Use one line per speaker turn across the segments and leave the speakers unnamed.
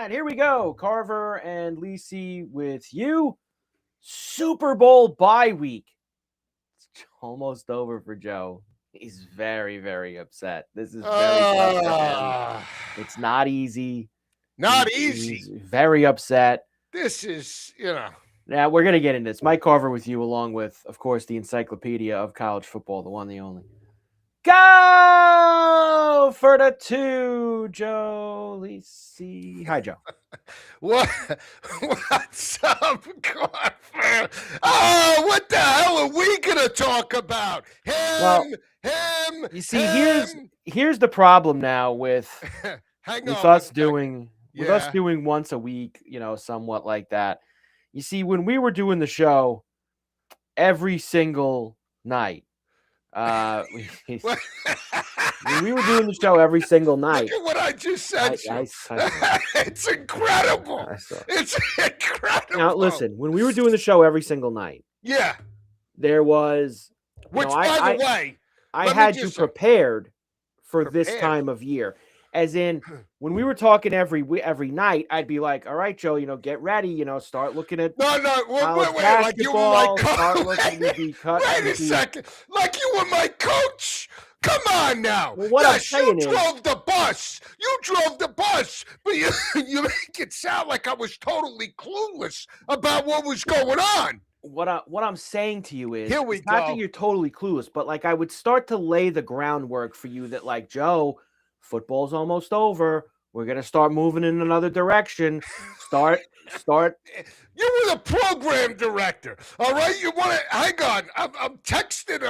right, here we go. Carver and Lisi with you. Super Bowl bye week. It's almost over for Joe. He's very, very upset. This is very tough for him. It's not easy. He's very upset.
This is,
Now, we're going to get into this. Mike Carver with you, along with, of course, the encyclopedia of college football, the one, the only. Go for the two, Joe Lisi. Hi, Joe.
What's up, Carver? Oh, what the hell are we gonna talk about? Him.
You see, here's the problem now with us doing once a week, somewhat like that. You see, when we were doing the show every single night. We were doing the show every single night.
Look at what I just said. It's incredible. It's incredible.
Now, listen, when we were doing the show every single night, there was,
by the way,
I had you prepared for this time of year. As in, when we were talking every night, I'd be like, "All right, Joe, get ready. Start looking at
wait, like you were my coach. Wait a second, like you were my coach. Come on now.
Well, what I'm saying is,
you drove the bus. You drove the bus, but you make it sound like I was totally clueless about what was going on.
What I'm saying to you is,
here we go.
Not that you're totally clueless, but like I would start to lay the groundwork for you that, like, Joe, football's almost over. We're going to start moving in another direction. Start.
You were the program director. All right. You want to hang on. I'm texting.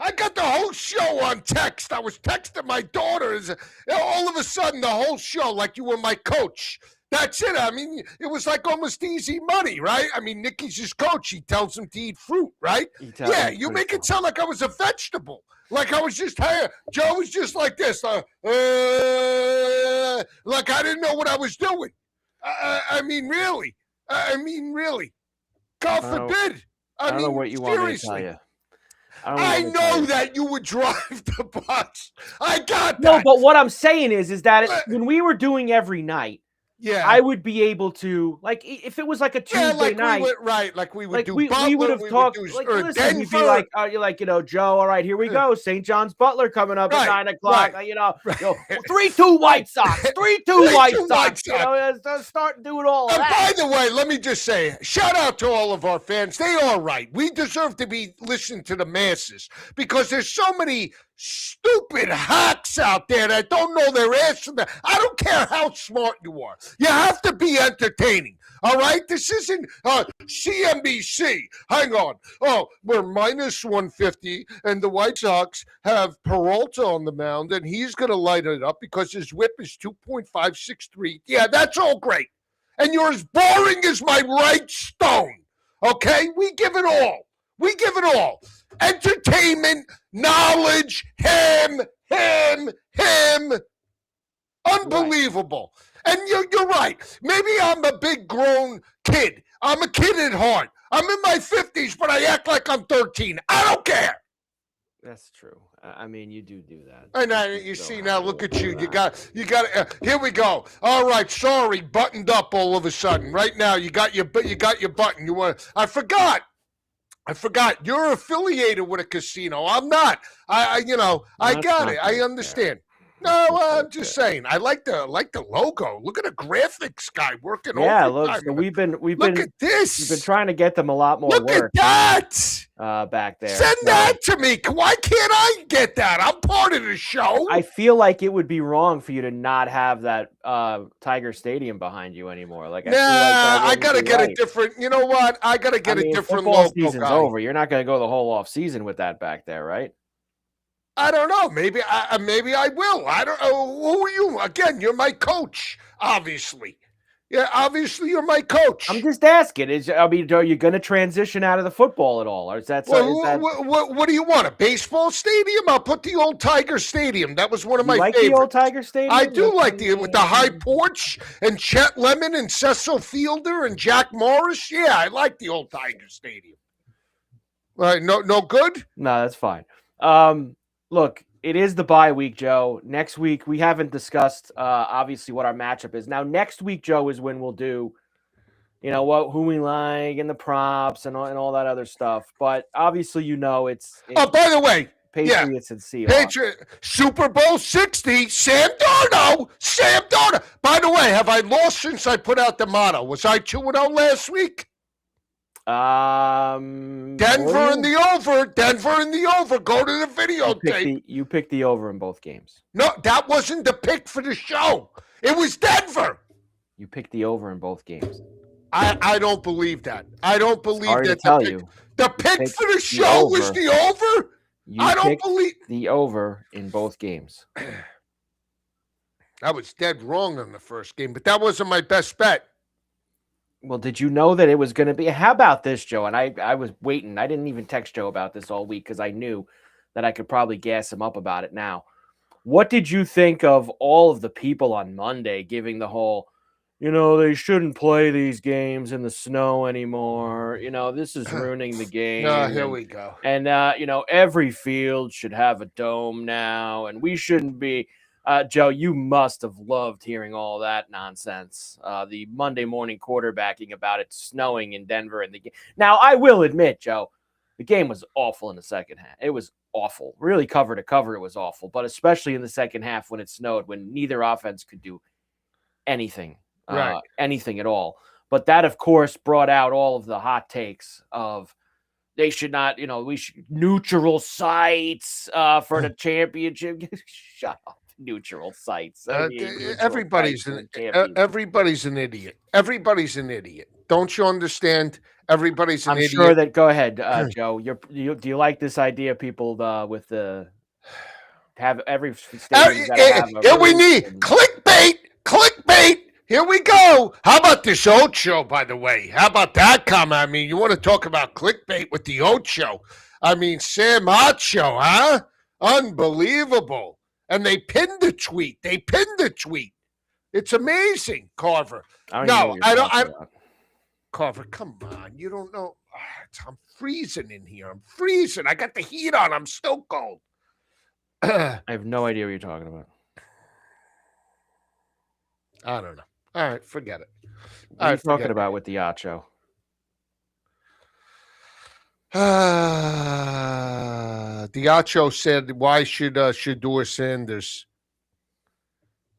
I got the whole show on text. I was texting my daughters. All of a sudden, the whole show, like you were my coach. That's it. I mean, it was like almost easy money, right? I mean, Nicky's his coach. He tells him to eat fruit, right? You make it sound like I was a vegetable. Like I was just Joe was just like this. Like I didn't know what I was doing. I mean, really. God forbid.
I don't know what you want me to tell you.
I know that you would drive the bus. I got that.
No, but what I'm saying is that when we were doing every night, I would be able to, like, if it was like a Tuesday night,
we would do.
We would have talked. Listen, we'd be like, Joe. All right, here we go. St. John's Butler coming up at 9:00. 3-2 White Sox. 3-2 White Sox. Start doing all that.
By the way, let me just say, shout out to all of our fans. They are right. We deserve to be listened to the masses because there's so many stupid hacks out there that don't know their ass from the. I don't care how smart you are. You have to be entertaining. All right? This isn't CNBC. Hang on. Oh, we're minus 150, and the White Sox have Peralta on the mound, and he's going to light it up because his whip is 2.563. Yeah, that's all great. And you're as boring as my right stone. Okay? We give it all. Entertainment, knowledge, him. Unbelievable. And you're right. Maybe I'm a big grown kid. I'm a kid at heart. I'm in my 50s, but I act like I'm 13. I don't care.
That's true. I mean, you do that.
And you see now, look at you. You got. Here we go. All right. Sorry, buttoned up all of a sudden. Right now, you got your button. You want? I forgot. You're affiliated with a casino. I'm not. I got it. I understand. No, I'm just saying. I like the logo. Look at the graphics guy working.
Yeah, look. So look at this. We've been trying to get them a lot more work.
Look at that.
Back there.
Send that to me. Why can't I get that? I'm part of the show.
I feel like it would be wrong for you to not have that Tiger Stadium behind you anymore. Like,
I gotta get a different. You know what? I gotta get a different logo.
Season's over. You're not gonna go the whole off season with that back there, right?
I don't know. Maybe I will. I don't know. Who are you? Again, you're my coach, obviously. Yeah, obviously you're my coach.
I'm just asking. Are you going to transition out of the football at all? Or is that
what do you want? A baseball stadium? I'll put the old Tiger Stadium. That was one of my favorites.
The old Tiger Stadium?
I do like with the high porch and Chet Lemon and Cecil Fielder and Jack Morris. Yeah, I like the old Tiger Stadium. All right, no good?
No, that's fine. Look, It is the bye week, Joe. Next week, we haven't discussed, obviously, what our matchup is. Now, next week, Joe, is when we'll do, who we like and the props and all that other stuff. But obviously, it's
by the way,
Patriots and Seahawks.
Super Bowl 60, Sam Darnold. By the way, have I lost since I put out the motto? Was I 2-0 last week? Denver in the over. Go to the videotape.
You picked the over in both games.
No, that wasn't the pick for the show. It was Denver.
You picked the over in both games.
I don't believe that. I don't believe
Sorry
that.
To tell you,
the pick for the show was the over. I don't believe
the over in both games.
I was dead wrong on the first game, but that wasn't my best bet.
Well, did you know that it was going to be? How about this, Joe? And I was waiting. I didn't even text Joe about this all week because I knew that I could probably gas him up about it now. What did you think of all of the people on Monday giving the whole, they shouldn't play these games in the snow anymore. This is ruining the game.
Here we go.
And, every field should have a dome now, and we shouldn't be. Joe, you must have loved hearing all that nonsense. The Monday morning quarterbacking about it snowing in Denver and the game. Now, I will admit, Joe, the game was awful in the second half. It was awful. Really cover to cover, it was awful. But especially in the second half when it snowed, when neither offense could do anything, anything at all. But that, of course, brought out all of the hot takes of they should not, we should neutral sites for the championship. Shut up. Neutral sites.
Everybody's an idiot. Everybody's an idiot. Don't you understand? Everybody's an idiot.
I'm sure that. Go ahead, Joe. Do you like this idea, people, with the have every stadium?
Here we need clickbait. Here we go. How about this Ocho, by the way? How about that comment? I mean, you want to talk about clickbait with the Ocho? I mean, Sam Ocho, huh? Unbelievable. And they pinned the tweet. It's amazing, Carver.
I don't.
Carver, come on. You don't know. I'm freezing in here. I got the heat on. I'm still cold.
I have no idea what you're talking about.
I don't know. All right, forget it.
What are you talking about with the Ocho?
Diacho said, "Why should Shedeur Sanders?"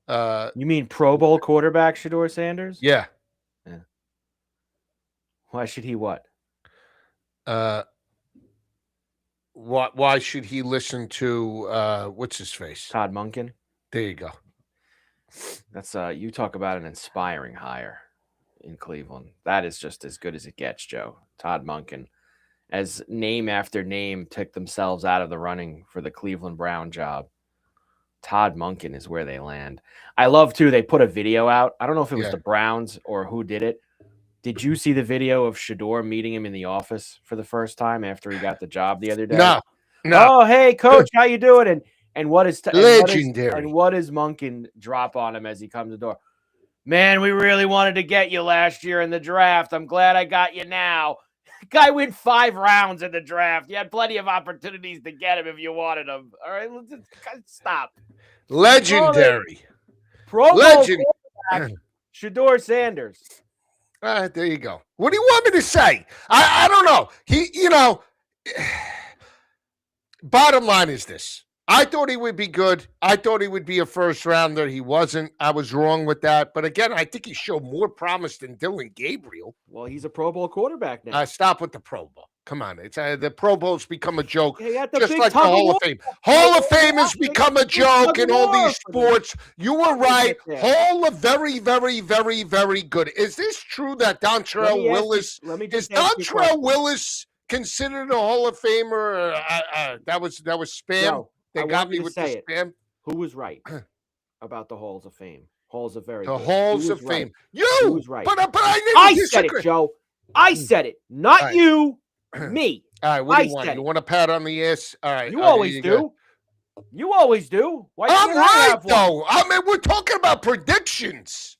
You mean Pro Bowl quarterback Shedeur Sanders?
Yeah.
Why should he what?
Why should he listen to what's his face?
Todd Monken.
There you go.
That's you talk about an inspiring hire in Cleveland. That is just as good as it gets, Joe. Todd Monken. As name after name took themselves out of the running for the Cleveland Brown job, Todd Monken is where they land. I love, too, they put a video out. I don't know if it was the Browns or who did it. Did you see the video of Shedeur meeting him in the office for the first time after he got the job the other day?
No.
Oh, hey, coach, how you doing? And what is
legendary?
And what does Monken drop on him as he comes to the door? Man, we really wanted to get you last year in the draft. I'm glad I got you now. Guy went 5 rounds in the draft. You had plenty of opportunities to get him if you wanted him. All right, let's just stop.
Legendary.
Pro Bowl quarterback, Shedeur Sanders.
There you go. What do you want me to say? I don't know. Bottom line is this. I thought he would be good. I thought he would be a first rounder. He wasn't. I was wrong with that. But again, I think he showed more promise than Dylan Gabriel.
Well, he's a Pro Bowl quarterback now.
Stop with the Pro Bowl. Come on. It's the Pro Bowl's become a joke,
just
like the Hall of Fame. Hall of Fame has become a joke in all these sports. You were right. Hall of very, very, very, very good. Is this true that Dontrell Willis Willis considered a Hall of Famer? That was spam.
No.
They got me with the spam.
Who was right about the Halls of Fame? Halls of Very
The
good.
Halls of Fame. You!
Who was right?
But I
said it, Joe. I said it. Not you. Me.
All right, what do you want? You want a pat on the ass? All right.
You always do. You always do. Why
I'm right, though. I mean, we're talking about predictions.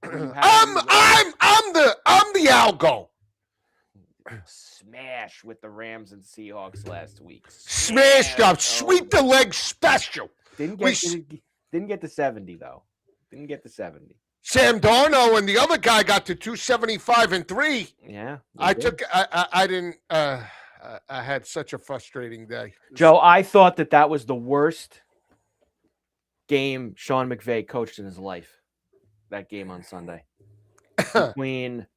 I'm the algo.
smash with the Rams and Seahawks last week.
Smash job, sweep the leg special.
Didn't get to 70 though. Didn't get to 70.
Sam Darnold and the other guy got to 275 and 3.
Yeah,
I had such a frustrating day.
Joe, I thought that was the worst game Sean McVay coached in his life. That game on Sunday. Between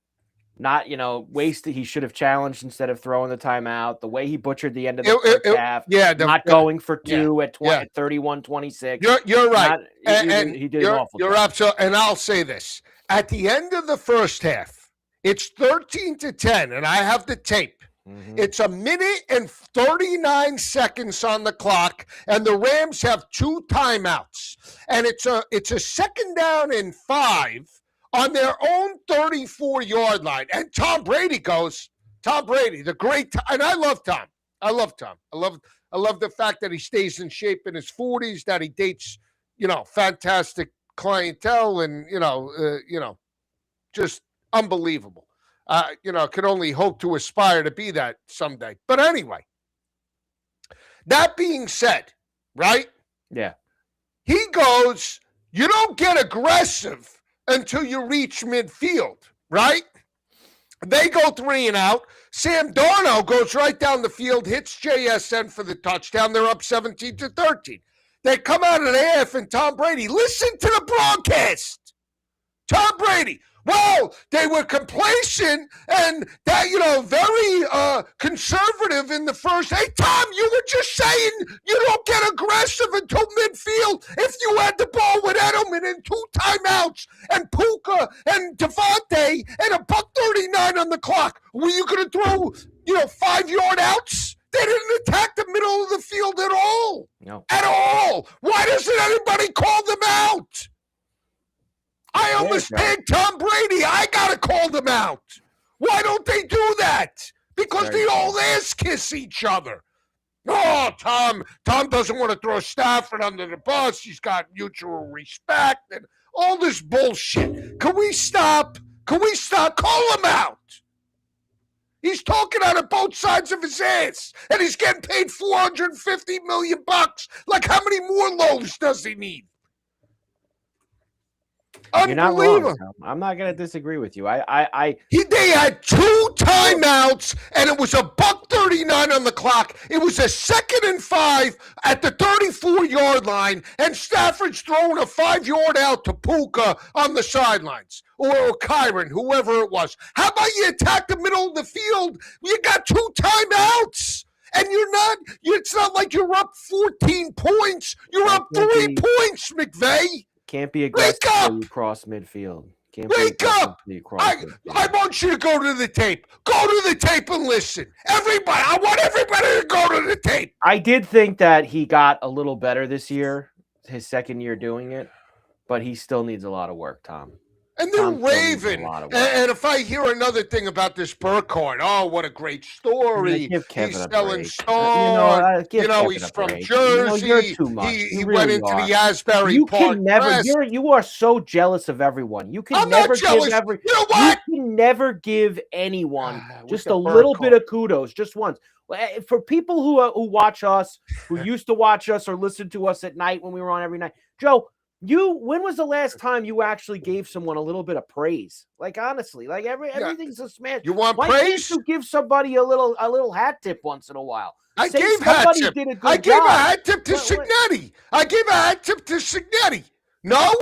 not, wasted, he should have challenged instead of throwing the timeout. The way he butchered the end of the first half. Yeah, not going for two at 31-26.
You're right.
And he did an awful job.
You're absolutely. And I'll say this: at the end of the first half, it's 13-10, and I have the tape. Mm-hmm. It's 1 minute and 39 seconds on the clock, and the Rams have 2 timeouts, and it's a 2nd down and 5 on their own 34-yard line. And Tom Brady, the great, and I love Tom. I love the fact that he stays in shape in his 40s, that he dates, fantastic clientele, and just unbelievable. Could only hope to aspire to be that someday. But anyway, that being said, right?
Yeah.
He goes, you don't get aggressive until you reach midfield, right? They go 3 and out. Sam Darnold goes right down the field, hits JSN for the touchdown. They're up 17-13. They come out of the half, and Tom Brady, listen to the broadcast. Tom Brady, well, they were complacent and that, very conservative in the first. Hey, Tom, you were just saying you don't get aggressive until midfield. If you had the ball with Edelman and 2 timeouts and Puka and Devontae and a $1:39 on the clock, were you going to throw, 5-yard outs? They didn't attack the middle of the field at all.
No.
At all. Why doesn't anybody call them out? I almost tagged Tom Brady. I got to call them out. Why don't they do that? Because they all ass kiss each other. Oh, Tom doesn't want to throw Stafford under the bus. He's got mutual respect and all this bullshit. Can we stop? Call him out. He's talking out of both sides of his ass, and he's getting paid $450 million. Like, how many more loaves does he need?
You're not wrong. I'm not going to disagree with you.
They had 2 timeouts, and it was a $1:39 on the clock. It was a 2nd and 5 at the 34-yard line, and Stafford's throwing a 5-yard out to Puka on the sidelines, or Kyron, whoever it was. How about you attack the middle of the field? You got 2 timeouts. And it's not like you're up 14 points. You're up 3 points, McVay.
Can't be aggressive until you cross midfield.
Wake up! I want you to go to the tape. Go to the tape and listen. Everybody, I want everybody to go to the tape.
I did think that he got a little better this year, his 2nd year doing it, but he still needs a lot of work, Tom.
And they're raving. And if I hear another thing about this Burkhardt, oh, what a great story. He's selling stars. He's from Jersey.
You're too much.
He went into the Asbury Park.
You are so jealous of everyone.
I'm not jealous. You know what?
You can never give anyone just a little bit of kudos, just once. For people who watch us, who used to watch us or listen to us at night when we were on every night, Joe, when was the last time you actually gave someone a little bit of praise? Like, honestly, like everything's a smash.
You want praise?
Why can't you give somebody a little hat tip once in a while?
I gave a hat tip to Signetti. No?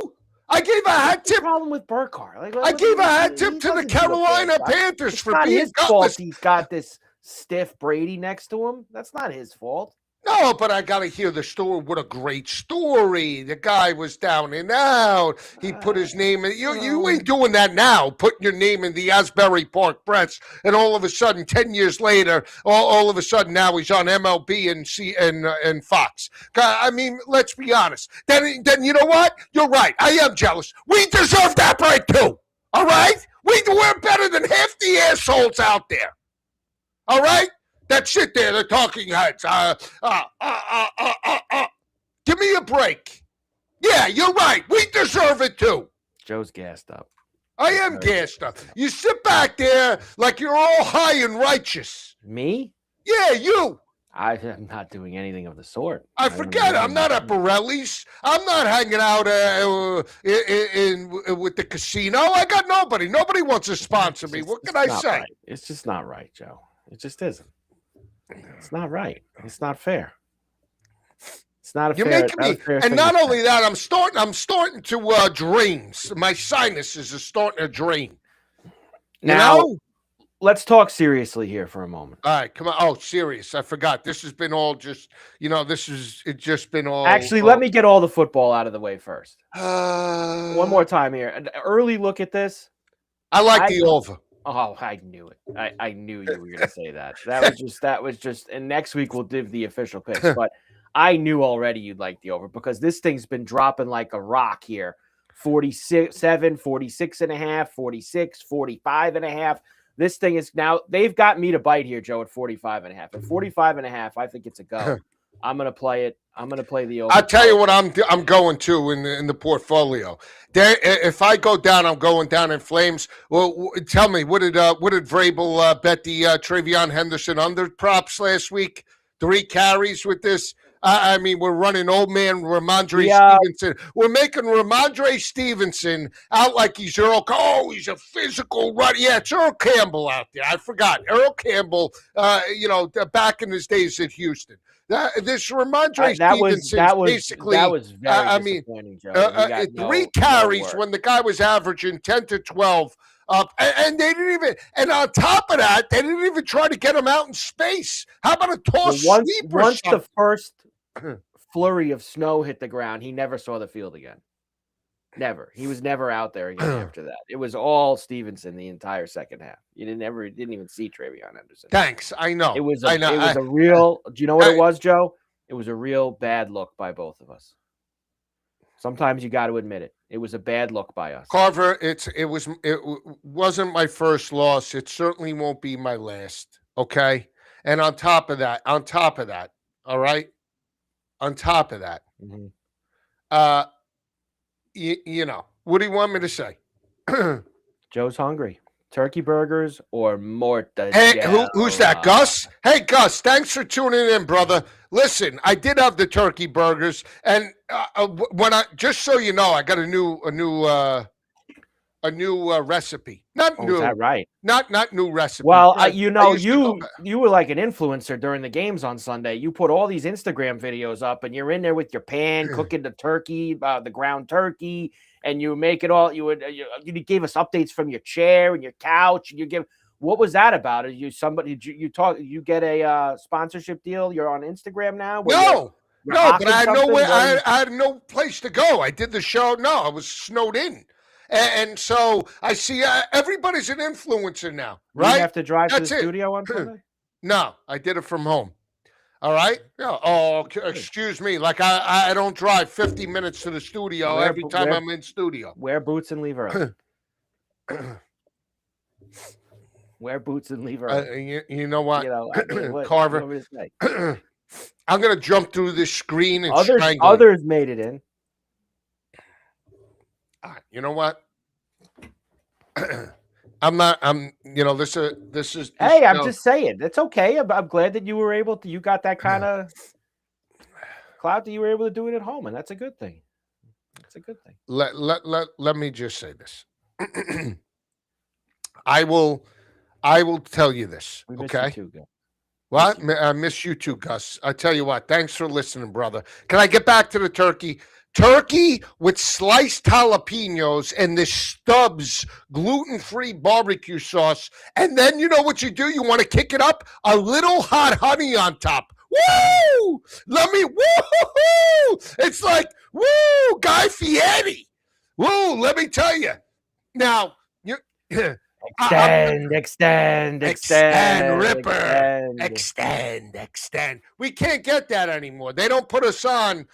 I gave a hat tip.
Problem with Burkhardt.
I gave a hat tip to the Carolina Panthers for being
his fault. He's got this stiff Brady next to him. That's not his fault.
No, but I got to hear the story. What a great story. The guy was down and out. He put his name in. You ain't doing that now, putting your name in the Asbury Park Press. And all of a sudden, 10 years later, all of a sudden now he's on MLB and Fox. I mean, let's be honest. Then you know what? You're right. I am jealous. We deserve that break too. All right? We're better than half the assholes out there. All right? That shit there, the talking heads. Give me a break. Yeah, you're right. We deserve it too.
Joe's gassed up.
I am gassed up. You sit back there like you're all high and righteous.
Me?
Yeah, you.
I'm not doing anything of the sort.
I forget. I'm not at Borelli's. I'm not hanging out with the casino. I got nobody. Nobody wants to sponsor me. What can I say?
Right. It's just not right, Joe. It just isn't. It's not right. It's not fair. It's not a
You're
fair.
making me, and not only that, I'm starting to drain. My sinuses are starting to drain.
Now, let's talk seriously here for a moment.
All right, come on. Oh, serious. I forgot. This has been all just, it's just been all.
Actually, let me get all the football out of the way first. One more time here. An early look at this.
I like the over.
Oh, I knew it. I knew you were going to say that. That was just, and next week we'll give the official picks. But I knew already you'd like the over because this thing's been dropping like a rock here. 47, 46 and a half, 46, 45 and a half. This thing is now, they've got me to bite here, Joe, at 45 and a half. At 45 and a half, I think it's a go. I'm going to play it. I'm going to play the over.
I'll tell you what I'm going to in the portfolio. There, if I go down, I'm going down in flames. Well, tell me, what did Vrabel bet the Travion Henderson under props last week? 3 carries with this. I mean, we're running old man Ramondre Stevenson. We're making Ramondre Stevenson out like he's Earl. Oh, he's a physical runner. Yeah, it's Earl Campbell out there. I forgot. Earl Campbell, back in his days at Houston. This Ramondre Stevenson basically.
That was very disappointing, Joe.
3 carries when the guy was averaging 10 to 12. And they didn't even, and on top of that, they didn't even try to get him out in space. How about a toss sweep?
Once the first flurry of snow hit the ground, he never saw the field again. Never. He was never out there again after that. It was all Stevenson the entire second half. You didn't even see Travion Henderson.
Thanks. I know.
It was a real. Do you know what it was, Joe? It was a real bad look by both of us. Sometimes you got to admit it. It was a bad look by us.
Carver, it wasn't my first loss. It certainly won't be my last. Okay. And on top of that, all right. On top of that, what do you want me to say?
Joe's hungry. Turkey burgers or mortadella.
Hey, who's that, Gus? Hey, Gus, thanks for tuning in, brother. Listen, I did have the turkey burgers, and just so you know, I got a new recipe. Not new.
Is that right?
Not new recipe.
Well, you were like an influencer during the games on Sunday. You put all these Instagram videos up, and you're in there with your pan cooking the turkey, the ground turkey. And you make it all. You gave us updates from your chair and your couch. And what was that about? Are you somebody? You get a sponsorship deal? You're on Instagram now?
No, but I had no place to go. I did the show. No, I was snowed in, and so I see everybody's an influencer now, right?
You have to drive to the studio on Sunday?
No, I did it from home. All right. Yeah. Oh, excuse me. Like I don't drive 50 minutes to the studio every time I'm in studio.
Wear boots and leave early. Wear boots and leave early.
You know what, Carver? I'm gonna jump through this screen and
others made it in.
You know what? This is.
Hey, I'm just saying. It's okay. I'm glad that you were able to. You got that kind of clout that you were able to do it at home, and that's a good thing. It's a good thing.
Let me just say this. I will tell you this. Okay. What? I miss you too, Gus. I tell you what. Thanks for listening, brother. Can I get back to the turkey? Turkey with sliced jalapenos and the Stubbs gluten-free barbecue sauce. And then you know what you do? You want to kick it up? A little hot honey on top. Woo! Woo! It's like, woo, Guy Fieri. Woo, let me tell you. Now,
Extend,
Ripper. Extend. We can't get that anymore. They don't put us on,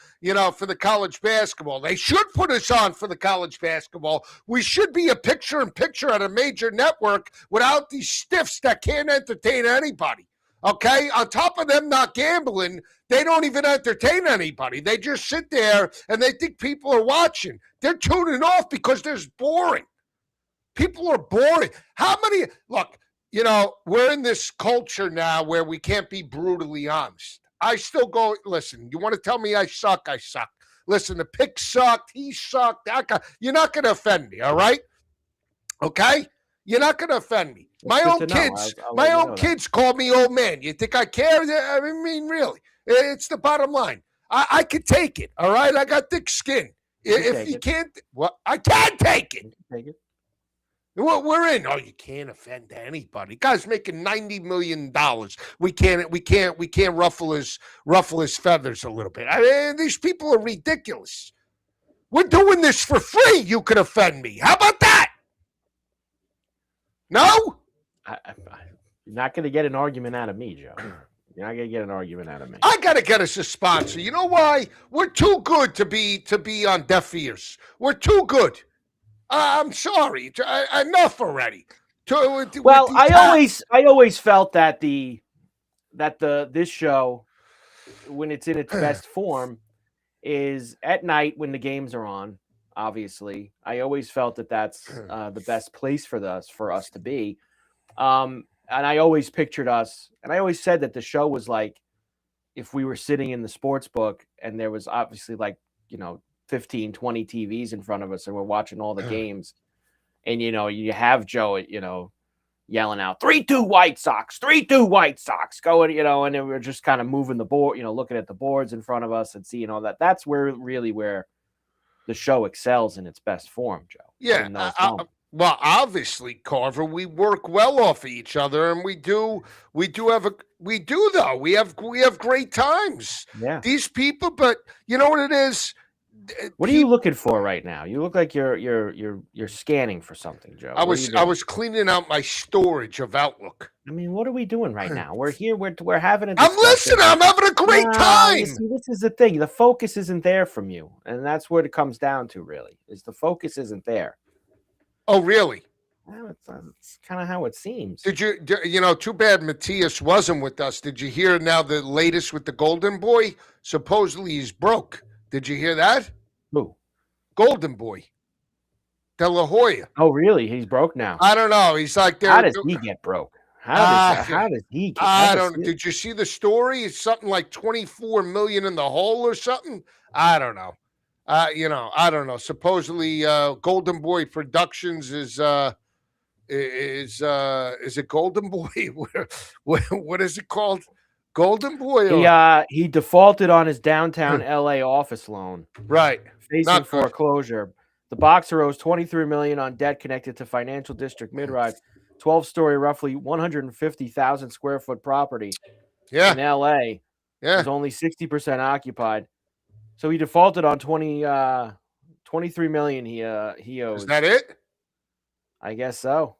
for the college basketball. They should put us on for the college basketball. We should be a picture-in-picture at a major network without these stiffs that can't entertain anybody. Okay? On top of them not gambling, they don't even entertain anybody. They just sit there and they think people are watching. They're tuning off because they're boring. People are boring. How many? Look, we're in this culture now where we can't be brutally honest. I still go, listen, you want to tell me I suck? I suck. Listen, the pick sucked. He sucked. You're not going to offend me, all right? Okay? You're not going to offend me. My own kids call me old man. You think I care? I mean, really. It's the bottom line. I can take it, all right? I got thick skin. If you can't, well, I can take it.
Take it.
We're in. Oh, you can't offend anybody. Guy's making $90 million. We can't ruffle his feathers a little bit. I mean, these people are ridiculous. We're doing this for free. You can offend me. How about that? No?
You're not going to get an argument out of me, Joe. You're not going to get an argument out of me.
I got to get us a sponsor. You know why? We're too good to be on deaf ears. We're too good. I'm sorry. Enough already.
Well, I always felt that this show, when it's in its best form, is at night when the games are on. Obviously, I always felt that that's the best place for us to be. And I always pictured us, and I always said that the show was like if we were sitting in the sports book and there was obviously 15, 20 TVs in front of us and we're watching all the games. And, you have Joe, yelling out 3-2 White Sox, 3-2 White Sox going, and then we're just kind of moving the board, looking at the boards in front of us and seeing all that. That's where the show excels in its best form, Joe.
Yeah. Well, obviously, Carver, we work well off of each other, and we do though. We have great times.
Yeah.
These people, but you know what it is?
What are you looking for right now? You look like you're scanning for something, Joe.
I was cleaning out my storage of Outlook.
I mean, what are we doing right now? We're here. We're having a
discussion. I'm listening. I'm having a great time.
See, this is the thing. The focus isn't there from you, and that's what it comes down to. Really, is the focus isn't there.
Oh, really?
Well, it's kind of how it seems.
Did you? Too bad Matthias wasn't with us. Did you hear now the latest with the Golden Boy? Supposedly he's broke. Did you hear that?
Who?
Golden Boy. De La Hoya.
Oh, really? He's broke now.
I don't know. He's like there.
How does he get broke? How does he get?
I don't know. Did you see the story? It's something like 24 million in the hole or something. I don't know. I don't know. Supposedly, Golden Boy Productions is it Golden Boy? What is it called? Golden Boy.
He defaulted on his downtown LA office loan.
Right.
Facing foreclosure. The boxer owes $23 million on debt connected to Financial District Midrise, 12-story, roughly 150,000 square foot property.
Yeah.
In LA.
Yeah.
It's only 60% occupied. So he defaulted on $23 million he owes.
Is that it?
I guess so.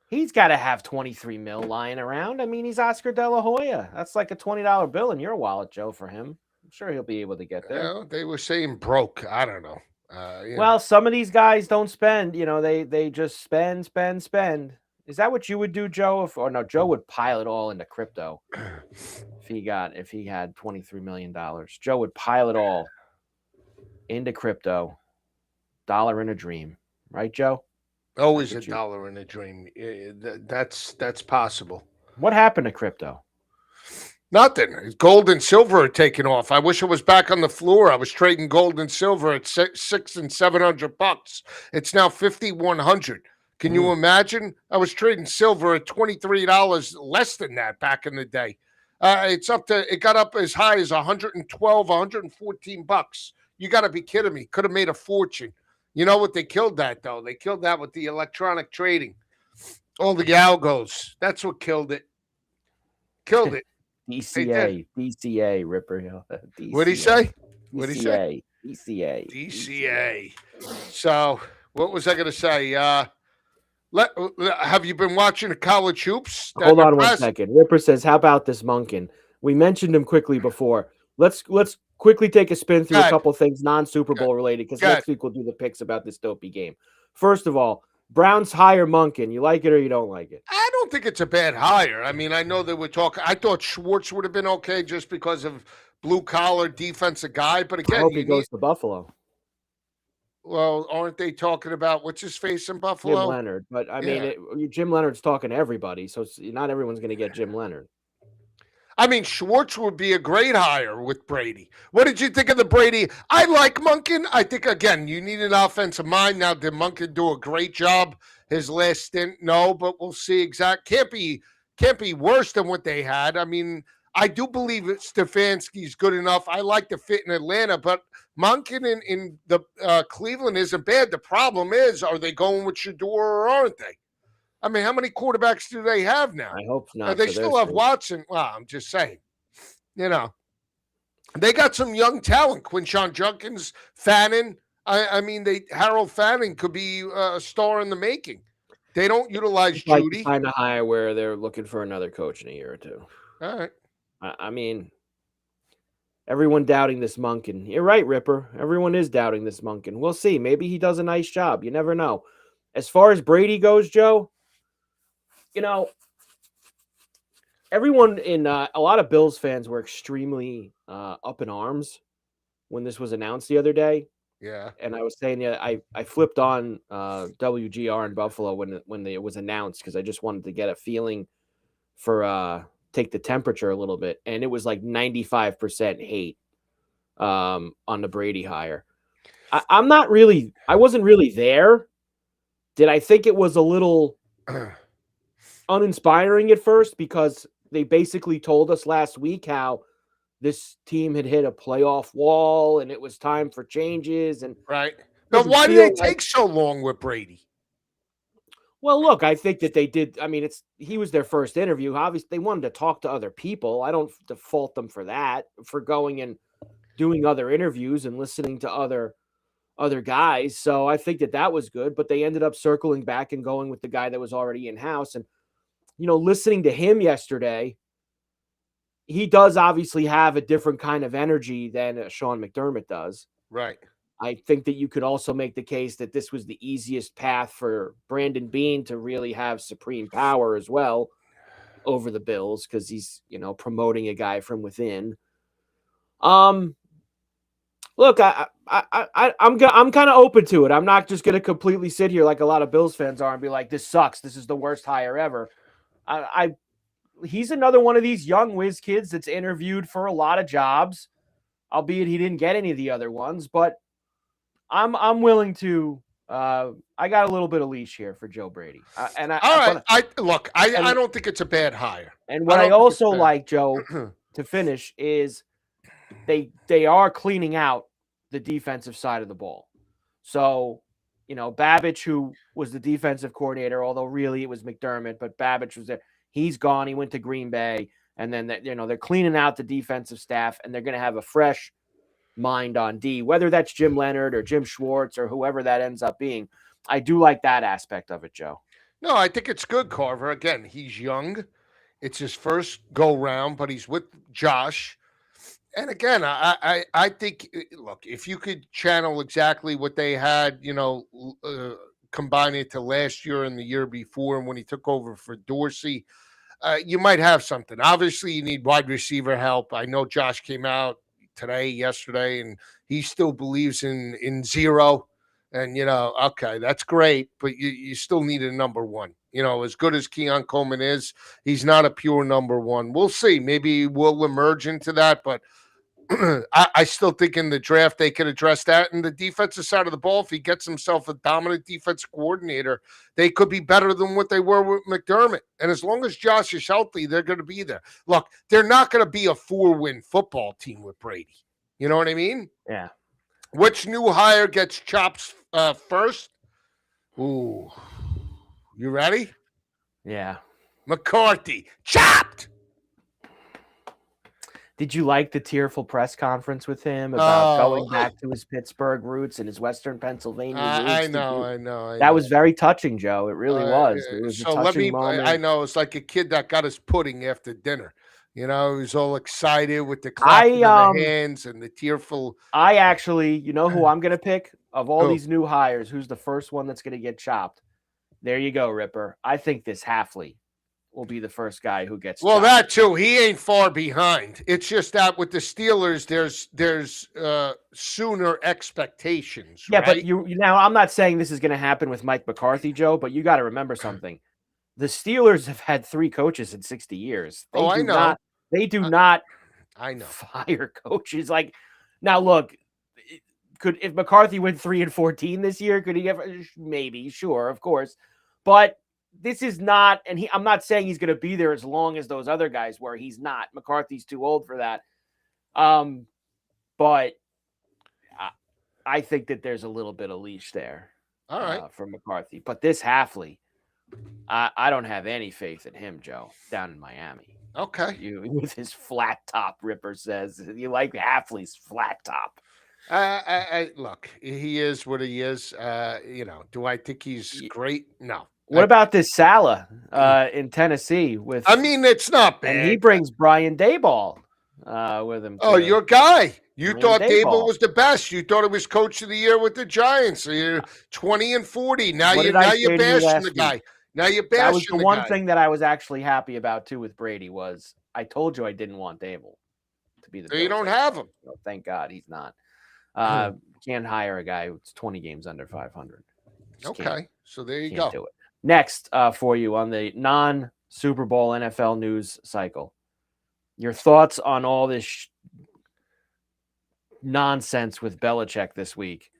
He's got to have 23 mil lying around. I mean, he's Oscar De La Hoya. That's like a $20 bill in your wallet, Joe, for him. I'm sure he'll be able to get there.
Well, they were saying broke. I don't know.
Well, some of these guys don't spend. They just spend. Is that what you would do, Joe? No, Joe would pile it all into crypto. If he had $23 million, Joe would pile it all into crypto. Dollar in a dream, right, Joe?
Always a dollar in a dream. That's possible.
What happened to crypto?
Nothing. Gold and silver are taking off. I wish I was back on the floor. I was trading gold and silver at $600 and $700. It's now $5,100. Can you imagine? I was trading silver at $23 less than that back in the day. It got up as high as $112, $114. You got to be kidding me. Could have made a fortune. You know what? They killed that, though. They killed that with the electronic trading. All the algos. That's what killed it. Killed it.
DCA, Ripper. DCA.
What did he say?
DCA.
So, what was I going to say? Have you been watching the college hoops?
Hold on 1 second. Ripper says, how about this Monken? We mentioned him quickly before. Let's quickly take a spin through a couple things non-Super Bowl related, because next week we'll do the picks about this dopey game. First of all, Browns hire Monken. You like it or you don't like it?
I don't think it's a bad hire. I mean, I know they were talking. I thought Schwartz would have been okay just because of blue-collar defensive guy. But again,
I hope he goes to Buffalo.
Well, aren't they talking about what's his face in
Jim
Buffalo?
Leonard. But I
Yeah.
mean, Jim Leonard's talking to everybody, so not everyone's going to get Jim Leonard.
I mean, Schwartz would be a great hire with Brady. What did you think of the Brady? I like Monken. I think, again, you need an offensive mind. Now, did Monken do a great job his last stint? No, but we'll see. Can't be worse than what they had. I mean, I do believe that Stefanski's good enough. I like the fit in Atlanta, but Monken in the Cleveland isn't bad. The problem is, are they going with Shador or aren't they? I mean, how many quarterbacks do they have now?
I hope not.
They still have Watson. Well, I'm just saying. They got some young talent. Quinshon Judkins, Fannin. I mean, Harold Fannin could be a star in the making. They don't utilize
it's
Judy.
Like the kind of hire where they're looking for another coach in a year or two.
All right.
I mean, everyone doubting this Monken. You're right, Ripper. Everyone is doubting this Monken. We'll see. Maybe he does a nice job. You never know. As far as Brady goes, Joe, everyone in a lot of Bills fans were extremely up in arms when this was announced the other day.
Yeah.
And I was saying, I flipped on WGR in Buffalo when it was announced because I just wanted to get a feeling for take the temperature a little bit. And it was like 95% hate on the Brady hire. I wasn't really there. Did I think it was a little uninspiring at first because they basically told us last week how this team had hit a playoff wall and it was time for changes. And
right. But why did they take so long with Brady?
Well, look, I think that they did. I mean, he was their first interview. Obviously, they wanted to talk to other people. I don't fault them for that, for going and doing other interviews and listening to other guys. So I think that was good. But they ended up circling back and going with the guy that was already in house. And listening to him yesterday, he does obviously have a different kind of energy than Sean McDermott does.
Right.
I think that you could also make the case that this was the easiest path for Brandon Beane to really have supreme power as well over the Bills because he's, promoting a guy from within. Look, I'm kind of open to it. I'm not just going to completely sit here like a lot of Bills fans are and be like, this sucks. This is the worst hire ever. He's another one of these young whiz kids that's interviewed for a lot of jobs, albeit he didn't get any of the other ones, but I'm willing to. I got a little bit of leash here for Joe Brady.
All right. I don't think it's a bad hire.
And what I also like, Joe, to finish is they are cleaning out the defensive side of the ball. So, Babich, who was the defensive coordinator, although really it was McDermott, but Babich was there. He's gone. He went to Green Bay, and then they're cleaning out the defensive staff, and they're going to have a fresh mind on D, whether that's Jim Leonard or Jim Schwartz or whoever that ends up being. I do like that aspect of it, Joe.
No, I think it's good, Carver. Again, he's young. It's his first go round, but he's with Josh. And again, I think, look, if you could channel exactly what they had, combine it to last year and the year before and when he took over for Dorsey, you might have something. Obviously, you need wide receiver help. I know Josh came out yesterday, and he still believes in zero. And, okay, that's great, but you still need a number one. As good as Keon Coleman is, he's not a pure number one. We'll see. Maybe we'll emerge into that, but I still think in the draft they could address that. And the defensive side of the ball, if he gets himself a dominant defense coordinator, they could be better than what they were with McDermott. And as long as Josh is healthy, they're going to be there. Look, they're not going to be a 4-win football team with Brady. You know what I mean?
Yeah.
Which new hire gets chops first? Ooh. You ready?
Yeah.
McCarthy. Chopped!
Did you like the tearful press conference with him about going back to his Pittsburgh roots and his Western Pennsylvania roots?
I know.
That was very touching, Joe. It really was. It was a touching moment.
I know. It's like a kid that got his pudding after dinner. He was all excited with the clapping of the hands and the tearful.
I actually, who I'm going to pick? Of all these new hires, who's the first one that's going to get chopped? There you go, Ripper. I think this Halfley will be the first guy who gets
Well,
chopped.
that too. He ain't far behind. It's just that with the Steelers, there's sooner expectations,
Yeah,
right?
but you now I'm not saying this is going to happen with Mike McCarthy, Joe, but you got to remember something. The Steelers have had 3 coaches in 60 years.
I know.
They do not
I know.
fire coaches. Like, now look, if McCarthy went 3-14 this year, could he get maybe? Sure, of course. But this is not, and I'm not saying he's going to be there as long as those other guys were. He's not. McCarthy's too old for that. But I think that there's a little bit of leash there.
All right.
From McCarthy. But this Hafley, I don't have any faith in him, Joe, down in Miami.
Okay.
With his flat top, Ripper says. You like Hafley's flat top.
Look, he is what he is. Do I think he's great? No.
What about this Salah in Tennessee?
I mean, it's not bad.
And he brings Brian Daboll with him.
Oh, your guy. You thought Daboll was the best. You thought it was coach of the year with the Giants. So you're 20-40. Now you're bashing the guy. Now you're bashing the guy.
That was the one thing that I was actually happy about too with Brady was I told you I didn't want Daboll to be the.
So you don't have him.
So thank God he's not. Can't hire a guy who's 20 games under 500.
Okay, so there you go.
Do it. Next for you on the non-Super Bowl NFL news cycle. Your thoughts on all this nonsense with Belichick this week?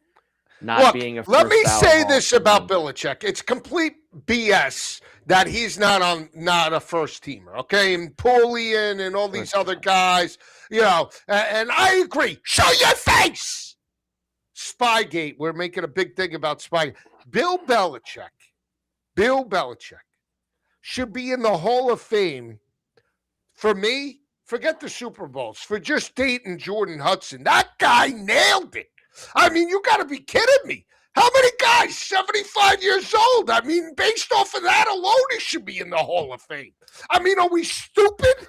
Being a first
let me say
ballot
this about Belichick. It's complete BS that he's not a first teamer, okay? And Paulian and all these other guys, and I agree. Show your face! Spygate. We're making a big thing about Spygate. Bill Belichick should be in the Hall of Fame. For me, forget the Super Bowls. For just dating Jordan Hudson. That guy nailed it. I mean, you got to be kidding me. How many guys, 75 years old? I mean, based off of that alone, he should be in the Hall of Fame. I mean, are we stupid?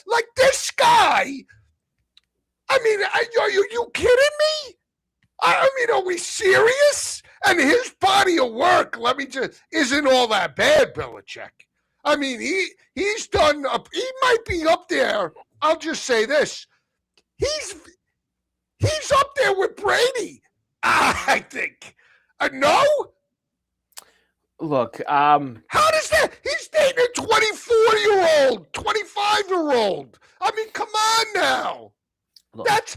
Like this guy? I mean, are you kidding me? I mean, are we serious? And his body of work, isn't all that bad, Belichick. I mean, he's done, he might be up there. I'll just say this. He's up there with Brady, I think. No?
Look,
how does that? He's dating a 24-year-old, 25-year-old. I mean, come on now. Look, that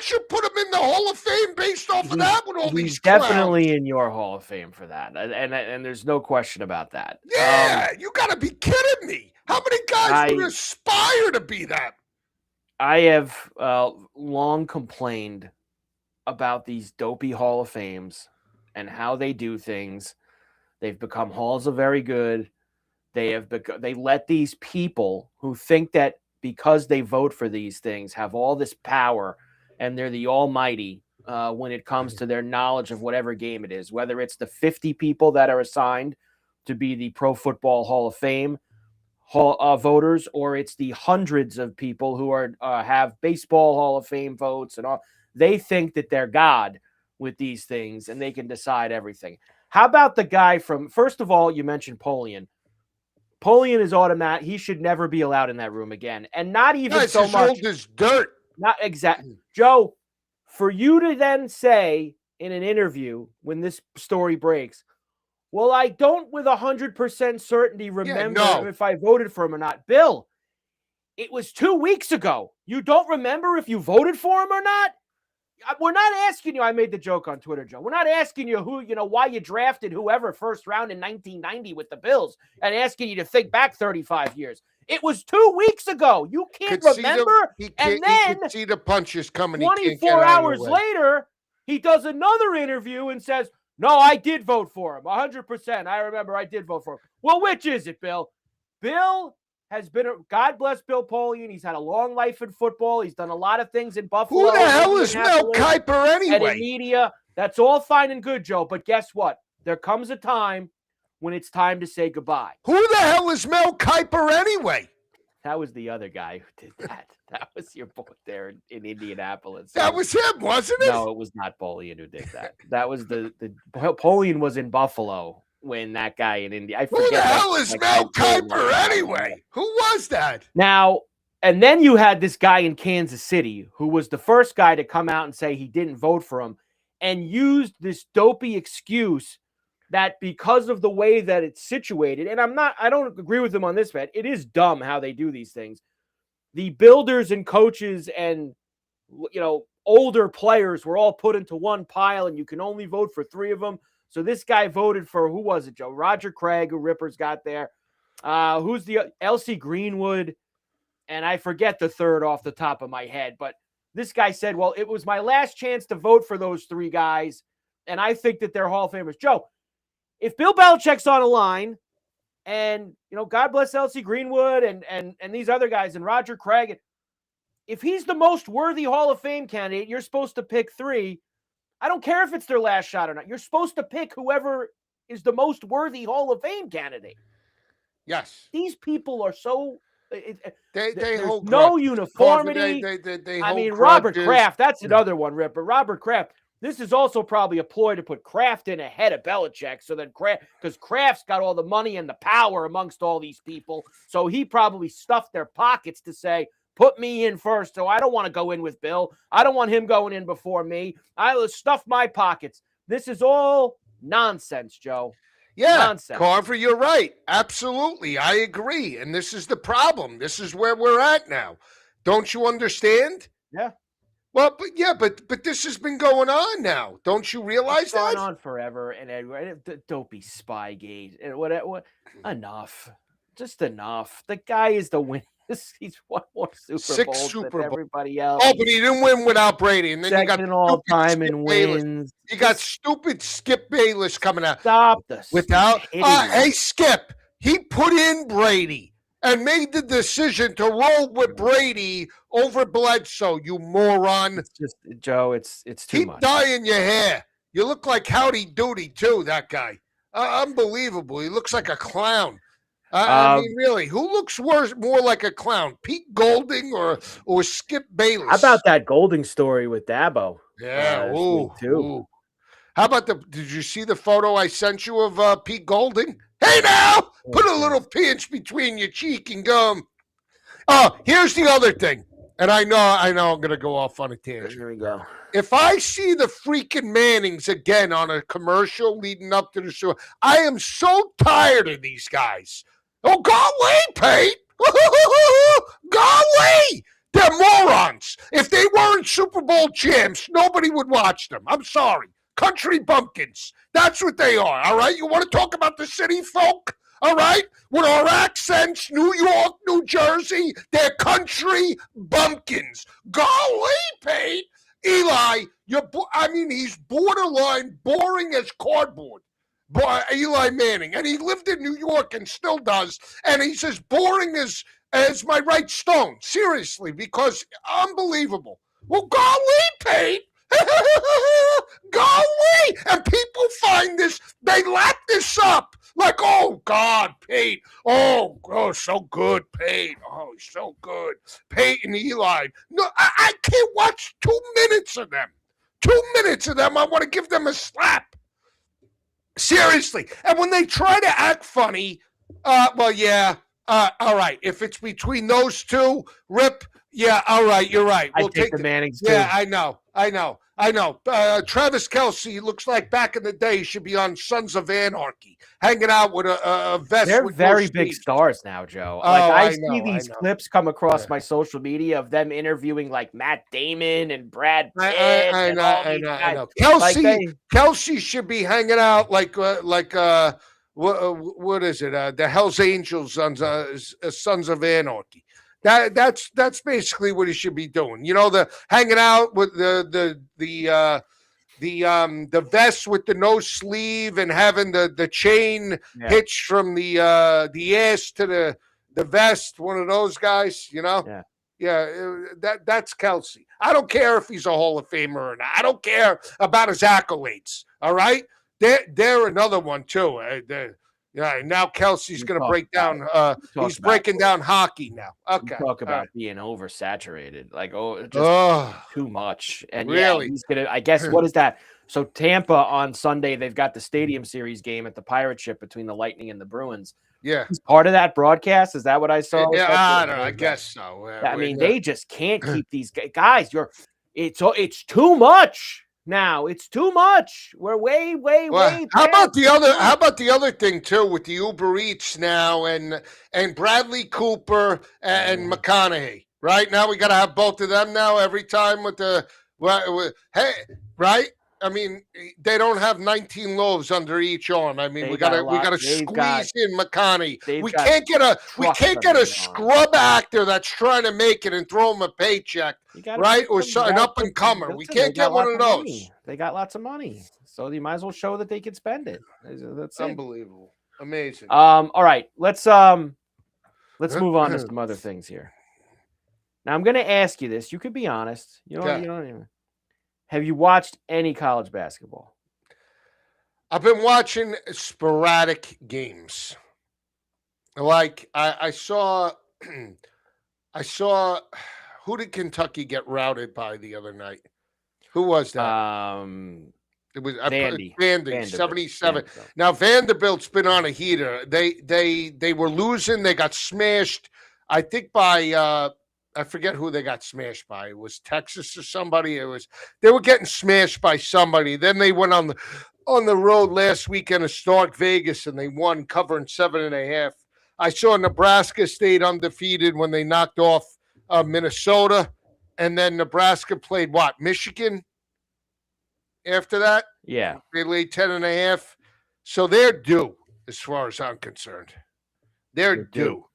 should put him in the Hall of Fame based off of that with all these clowns.
Definitely in your Hall of Fame for that, and there's no question about that.
Yeah, you got to be kidding me. How many guys would aspire to be that?
I have long complained about these dopey Hall of Fames and how they do things. They've become halls of very good. They let these people who think that because they vote for these things have all this power and they're the almighty when it comes to their knowledge of whatever game it is, whether it's the 50 people that are assigned to be the Pro Football Hall of Fame voters, or it's the hundreds of people who are have Baseball Hall of Fame votes and all. They think that they're God with these things and they can decide everything. How about the guy from, first of all, you mentioned Paulian. Paulian is automatic. He should never be allowed in that room again. And not even so much.
Old as dirt.
Not exactly. Joe, for you to then say in an interview when this story breaks, well, I don't with 100% certainty remember if I voted for him or not. Bill, it was 2 weeks ago. You don't remember if you voted for him or not? We're not asking you. I made the joke on Twitter, Joe. We're not asking you why you drafted whoever first round in 1990 with the Bills and asking you to think back 35 years. It was 2 weeks ago. You can't remember.
He can see the punches coming.
24 hours later, he does another interview and says, no, I did vote for him. 100%. I remember I did vote for him. Well, which is it, Bill? Bill has been, God bless Bill Polian. He's had a long life in football. He's done a lot of things in Buffalo.
Who the hell is Mel Kiper anyway?
And in media. That's all fine and good, Joe. But guess what? There comes a time when it's time to say goodbye.
Who the hell is Mel Kiper anyway?
That was the other guy who did that. That was your boy there in Indianapolis.
That was him, wasn't it?
No, it was not Polian who did that. That was the Polian was in Buffalo when that guy in India. I
forget. Who the hell is Mel Kiper anyway? Who was that?
Now, and then you had this guy in Kansas City who was the first guy to come out and say he didn't vote for him and used this dopey excuse that because of the way that it's situated, and I don't agree with him on this, bet. It is dumb how they do these things. The builders and coaches and, older players were all put into one pile and you can only vote for 3 of them. So this guy voted for, who was it, Joe? Roger Craig, who Rippers got there. Who's the L.C. Greenwood? And I forget the third off the top of my head. But this guy said, well, it was my last chance to vote for those 3 guys. And I think that they're Hall of Famers. Joe, if Bill Belichick's on a line and, God bless L.C. Greenwood and these other guys and Roger Craig, if he's the most worthy Hall of Fame candidate, you're supposed to pick 3. I don't care if it's their last shot or not. You're supposed to pick whoever is the most worthy Hall of Fame candidate.
Yes.
These people are so...
They hold
no uniformity.
They
Robert Kraft, that's another one, Ripper. Robert Kraft. This is also probably a ploy to put Kraft in ahead of Belichick. So then because Kraft's got all the money and the power amongst all these people. So he probably stuffed their pockets to say, put me in first. So I don't want to go in with Bill. I don't want him going in before me. I'll stuff my pockets. This is all nonsense, Joe.
Yeah,
nonsense.
Carver, you're right. Absolutely. I agree. And this is the problem. This is where we're at now. Don't you understand?
Yeah.
Well, but this has been going on now. Don't you realize that?
It's gone on forever. And don't be Spygate. And what? Enough. Just enough. The guy is the winner. He's won more Super Bowls than everybody else.
Oh, but he didn't win without Brady. And then you got
all time in wins.
You got stupid Skip Bayless coming out.
Stop this.
Without hey, Skip, he put in Brady and made the decision to roll with Brady over Bledsoe, you moron.
It's just, Joe, it's too much.
Keep dyeing your hair. You look like Howdy Doody, too, that guy. Unbelievable. He looks like a clown. I mean, really, who looks more like a clown, Pete Golding or Skip Bayless?
How about that Golding story with Dabo?
Yeah, ooh. How about did you see the photo I sent you of Pete Golding? Hey, now, put a little pinch between your cheek and gum. Oh, here's the other thing, and I know I'm going to go off on a tangent.
Here we go.
If I see the freaking Mannings again on a commercial leading up to the show, I am so tired of these guys. Oh, golly, Pete. Golly. They're morons. If they weren't Super Bowl champs, nobody would watch them. I'm sorry. Country bumpkins. That's what they are, all right? You want to talk about the city folk, all right? With our accents, New York, New Jersey, they're country bumpkins. Golly, Pete. Eli, he's borderline boring as cardboard. Eli Manning, and he lived in New York and still does, and he's as boring as my right stone. Seriously, because unbelievable. Well, golly, Pete. Golly. And people find this, they lap this up. Like, oh, God, Pete. Oh, so good, Pete. Oh, he's so good. Pete and Eli. No, I can't watch 2 minutes of them. 2 minutes of them, I want to give them a slap. Seriously. And when they try to act funny, all right. If it's between those two, Rip, yeah, all right, you're right.
We'll take the Mannings, too.
Yeah, I know. Travis Kelce looks like back in the day he should be on Sons of Anarchy, hanging out with a vest.
They're
with
very big stars now, Joe. I see these clips come across my social media of them interviewing like Matt Damon and Brad Pitt.
I know. Kelce should be hanging out like what is it? The Hell's Angels Sons of Anarchy. That's basically what he should be doing. You know, the hanging out with the vest with the no sleeve and having the chain hitched from the ass to the vest. One of those guys, you know. That's Kelce. I don't care if he's a Hall of Famer or not. I don't care about his accolades. All right, they're another one too. Yeah, now Kelce's going to break down. He's breaking down hockey now. Okay,
talk about being oversaturated, like just too much. And
really,
he's gonna. I guess what is that? So Tampa on Sunday, they've got the Stadium Series game at the Pirate Ship between the Lightning and the Bruins.
Yeah.
He's part of that broadcast. Is that what I saw?
Yeah, I don't know. I guess so.
I mean, they just can't keep these guys. It's too much now. It's too much. We're way.
How about the other thing too with the Uber Eats now and Bradley Cooper and McConaughey? Right now we got to have both of them now every time with the hey, right? I mean, they don't have 19 loaves under each arm. I mean, we gotta squeeze in McConaughey. We can't get a scrub actor that's trying to make it and throw him a paycheck, right? Or an up and comer. We can't get one of those.
They got lots of money, so you might as well show that they can spend it. That's
unbelievable, amazing.
All right, let's move on to some other things here. Now I'm going to ask you this. You could be honest. You don't even. Have you watched any college basketball?
I've been watching sporadic games. Like I saw who did Kentucky get routed by the other night? Who was that? It was Vandy, 77. Now Vanderbilt's been on a heater. They were losing. They got smashed. I think by I forget who they got smashed by. It was Texas or somebody. They were getting smashed by somebody. Then they went on the road last weekend to Stark Vegas and they won, covering 7.5. I saw Nebraska stayed undefeated when they knocked off Minnesota, and then Nebraska played Michigan. After that,
yeah,
they laid 10.5. So they're due, as far as I'm concerned. They're due.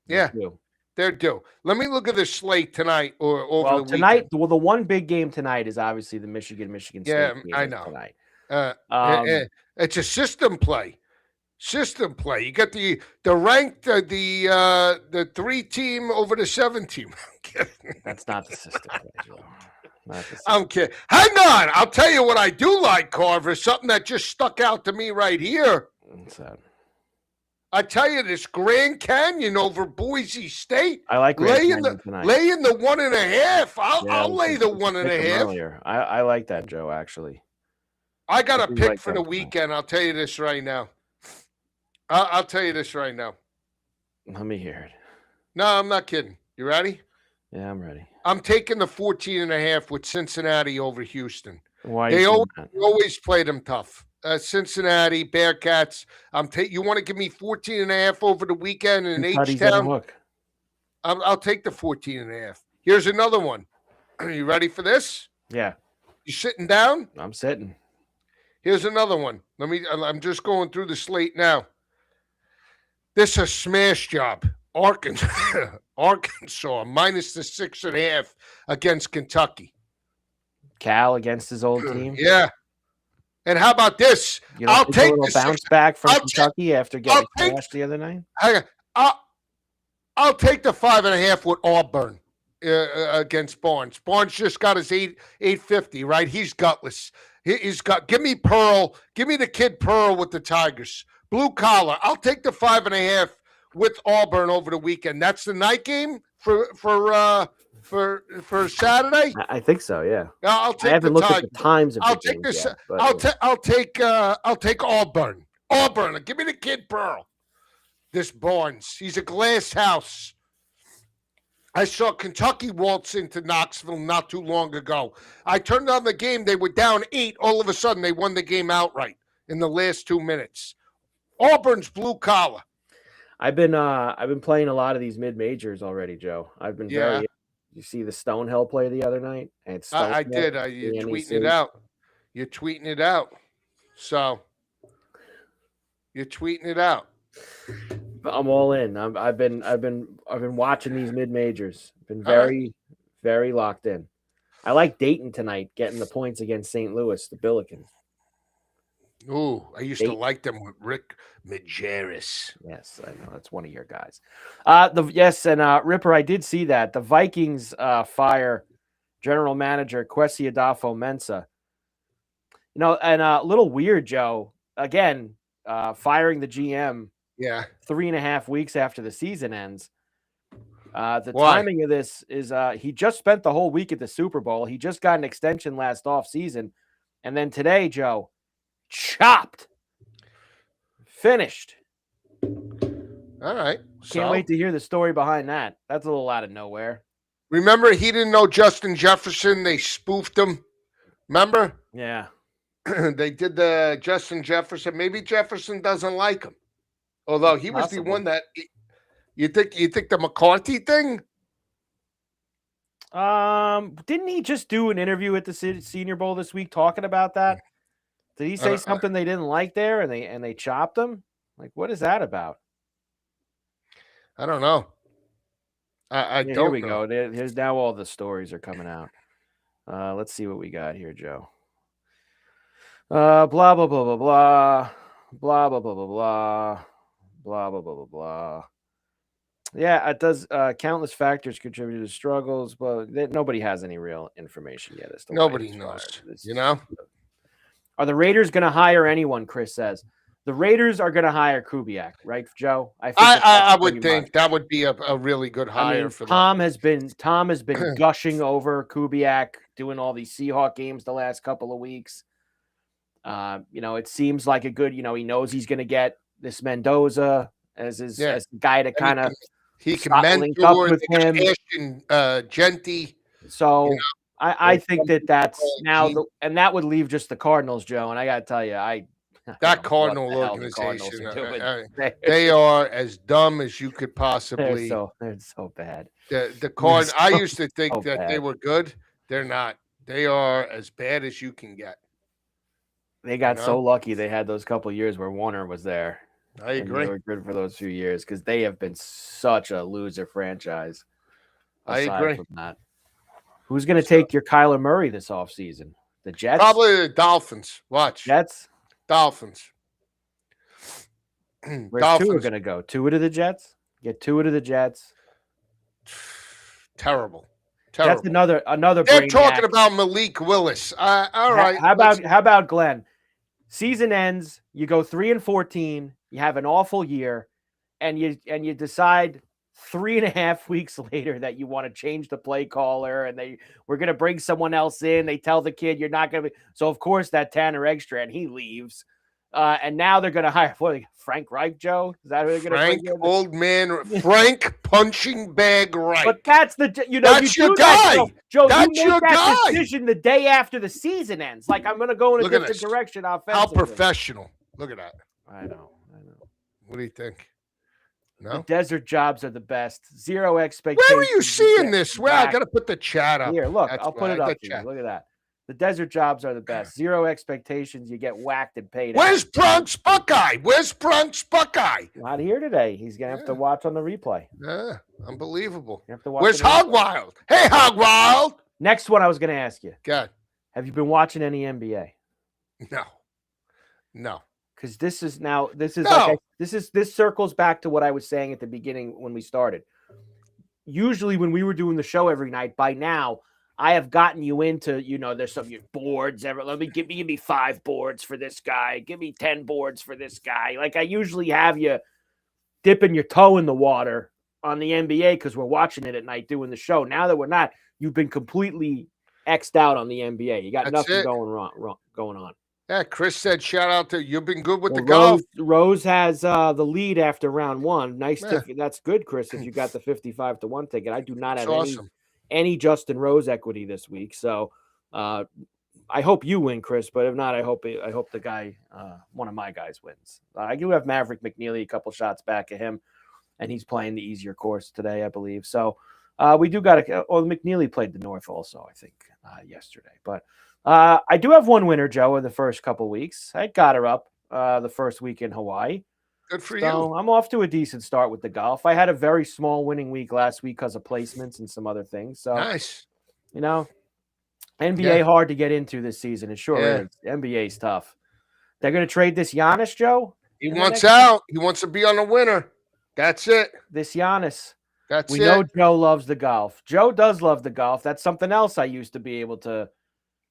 Yeah. They're due. Let me look at the slate tonight or over the
tonight.
weekend.
Well, the one big game tonight is obviously the Michigan State.
Yeah, I know.
Tonight,
it's a system play. System play. You got the ranked the 3 team over the 7 team.
That's not the system play, Joe.
I'm kidding. Hang on. I'll tell you what I do like, Carver. Something that just stuck out to me right here.
What's that?
I tell you, this Grand Canyon over Boise State.
I like Grand Canyon tonight.
Lay in the 1.5. I'll lay the 1.5.
I like that, Joe. Actually,
I got a pick for the weekend. I'll tell you this right now. I'll tell you this right now.
Let me hear it.
No, I'm not kidding. You ready?
Yeah, I'm ready.
I'm taking the 14.5 with Cincinnati over Houston.
Why?
They always play them tough. Cincinnati Bearcats. You want to give me 14.5 over the weekend in H-Town? I'll take the 14.5. Here's another one. Are you ready for this?
Yeah.
You sitting down?
I'm sitting.
Here's another one. I'm just going through the slate now. This is a smash job. Arkansas minus the 6.5 against Kentucky.
Cal against his old team.
Yeah. And how about this?
I'll take a bounce back from Kentucky after getting smashed the other night.
I'll take the 5.5 with Auburn against Barnes. Barnes just got his 850, right? He's gutless. He's got. Give me Pearl. Give me the kid Pearl with the Tigers. Blue collar. I'll take the 5.5 with Auburn over the weekend. That's the night game for Saturday.
I think so. Yeah.
I'll take.
I haven't looked at the times of.
I'll take this. I'll take Auburn. Auburn. Give me the kid Pearl. This Barnes. He's a glass house. I saw Kentucky waltz into Knoxville not too long ago. I turned on the game. They were down 8. All of a sudden, they won the game outright in the last 2 minutes. Auburn's blue collar.
I've been playing a lot of these mid majors already, Joe. I've been very. You see the Stonehill play the other night? And
I did. You're tweeting it out. You're tweeting it out. So you're tweeting it out.
I'm all in. I've been watching these mid majors. Been very, very locked in. I like Dayton tonight getting the points against St. Louis, the Billikens.
Ooh, I used to like them with Rick Majerus.
Yes, I know. That's one of your guys. Ripper, I did see that. The Vikings fire general manager Kwesi Adolfo-Mensah. And a little weird, Joe. Again, firing the GM 3.5 weeks after the season ends. Timing of this is he just spent the whole week at the Super Bowl. He just got an extension last offseason. And then today, Joe, chopped. Finished.
All right.
Can't wait to hear the story behind that. That's a little out of nowhere.
Remember, he didn't know Justin Jefferson. They spoofed him. Remember?
Yeah.
They did the Justin Jefferson. Maybe Jefferson doesn't like him. Although he was the one that you think the McCarthy thing?
Didn't he just do an interview at the Senior Bowl this week talking about that? Did he say something they didn't like there and they chopped him? Like, what is that about?
I don't know. I don't know.
Here we go. Here's now all the stories are coming out. Let's see what we got here, Joe. Blah blah blah blah blah blah blah blah blah blah blah blah blah blah. Yeah, it does. Countless factors contribute to struggles, but nobody has any real information yet as to
nobody knows. You know,
are the Raiders going to hire anyone? Chris says the Raiders are going to hire Kubiak, right, Joe?
I would think that would be a really good hire for
Tom. Has been gushing over Kubiak, doing all these Seahawks games the last couple of weeks. It seems like a good. He knows he's going to get this Mendoza as his as the guy to kind of.
He can mentor with him, Genti.
So I think that's now, and that would leave just the Cardinals, Joe. And I got to tell you,
that Cardinal organization, they are as dumb as you could possibly.
They're so bad.
The Card. I used to think that they were good. They're not. They are as bad as you can get.
They got so lucky they had those couple of years where Warner was there.
I agree.
They were good for those few years because they have been such a loser franchise.
I agree.
From that. Who's going to take your Kyler Murray this offseason? The Jets?
Probably the Dolphins. Watch.
Jets?
Dolphins.
Where's Tua going to go? Tua to the Jets? Get Tua to the Jets.
Terrible.
That's another.
They're talking about Malik Willis. All right.
How about Glenn? Season ends. You go 3-14. You have an awful year, and you decide 3.5 weeks later that you want to change the play caller, and we're going to bring someone else in. They tell the kid you're not going to be. So of course that Tanner Extra, and he leaves. And now they're going to hire Frank Reich, Joe. Is that who they're going to bring in?
Old man Frank punching bag Reich.
But that's that's
your guy.
Joe,
that's
you make that decision the day after the season ends. Like, I'm going to go in a different direction offensively.
How professional. Look at that.
I know.
What do you think? No?
The desert jobs are the best. Zero expectations.
Where are you seeing this? Well, I got to put the chat up.
Here, look. I'll put it up here. Look at that. The desert jobs are the best. Zero expectations. You get whacked and paid.
Where's Bronx Buckeye?
Not here today. He's going to have to watch on the replay.
Yeah, unbelievable.
You have to watch.
Where's Hog Wild? Hey, Hog Wild.
Next one I was going to ask you.
God.
Have you been watching any NBA?
No.
Because this circles back to what I was saying at the beginning when we started. Usually when we were doing the show every night, by now, I have gotten you into, there's some boards. Give me 5 boards for this guy. Give me 10 boards for this guy. Like, I usually have you dipping your toe in the water on the NBA because we're watching it at night doing the show. Now that we're not, you've been completely X'd out on the NBA. You got nothing going on.
Yeah, Chris said, shout out to you've been good with the golf.
Rose has the lead after round 1. Nice. That's good, Chris, if you got the 55-1 ticket. I do not have any Justin Rose equity this week. So I hope you win, Chris, but if not, I hope the guy, one of my guys wins. I do have Maverick McNeely a couple shots back at him, and he's playing the easier course today, I believe. So we do got McNeely played the North also, I think, yesterday. But I do have one winner, Joe, in the first couple weeks. I got her up the first week in Hawaii.
Good for you.
I'm off to a decent start with the golf. I had a very small winning week last week because of placements and some other things. So
nice.
NBA hard to get into this season. It sure is. NBA's tough. They're going to trade this Giannis, Joe.
He wants out. He wants to be on the winner. That's it.
This Giannis.
We
know Joe loves the golf. Joe does love the golf. That's something else I used to be able to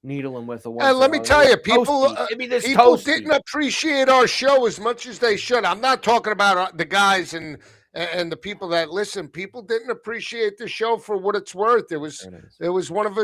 needle him with.
Let me tell you, people didn't appreciate our show as much as they should. I'm not talking about the guys in and the people that listen, people didn't appreciate the show for what it's worth. It was one of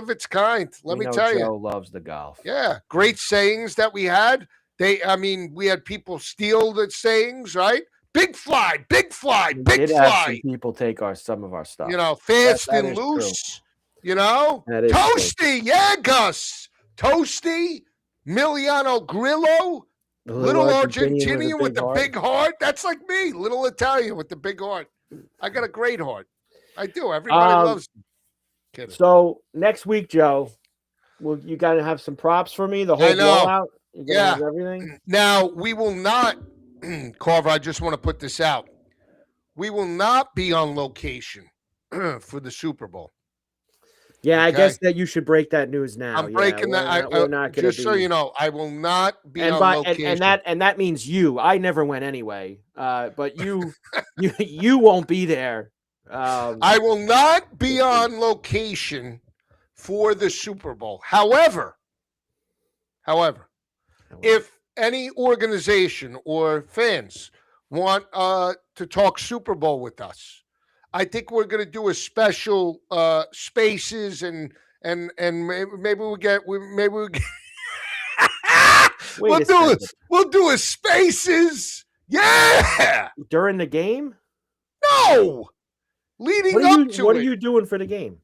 its kind. Let me tell you.
Joe loves the golf.
Yeah, great sayings that we had. We had people steal the sayings, right? Big fly, big fly, big fly.
Have some people take some of our stuff.
Fast and loose.
True.
Toasty,
true.
Yeah, Gus. Toasty, Miliano Grillo, little Argentinian with the big heart. That's like me, little Italian with the big heart. I got a great heart. I do. Everybody loves me. Kidding.
So next week, Joe, you got to have some props for me. The whole blowout.
Yeah.
Everything.
Now we will not, Carver. I just want to put this out. We will not be on location for the Super Bowl.
Yeah, okay? I guess that you should break that news now.
I'm breaking that. We're not going to be. So you know, I will not be on location.
And that means you. I never went anyway. But you won't be there.
I will not be on location for the Super Bowl. However, if any organization or fans want to talk Super Bowl with us, I think we're going to do a special spaces and maybe we'll get we'll do a spaces. Yeah.
During the game?
No. Leading up to it.
What are you doing for the game?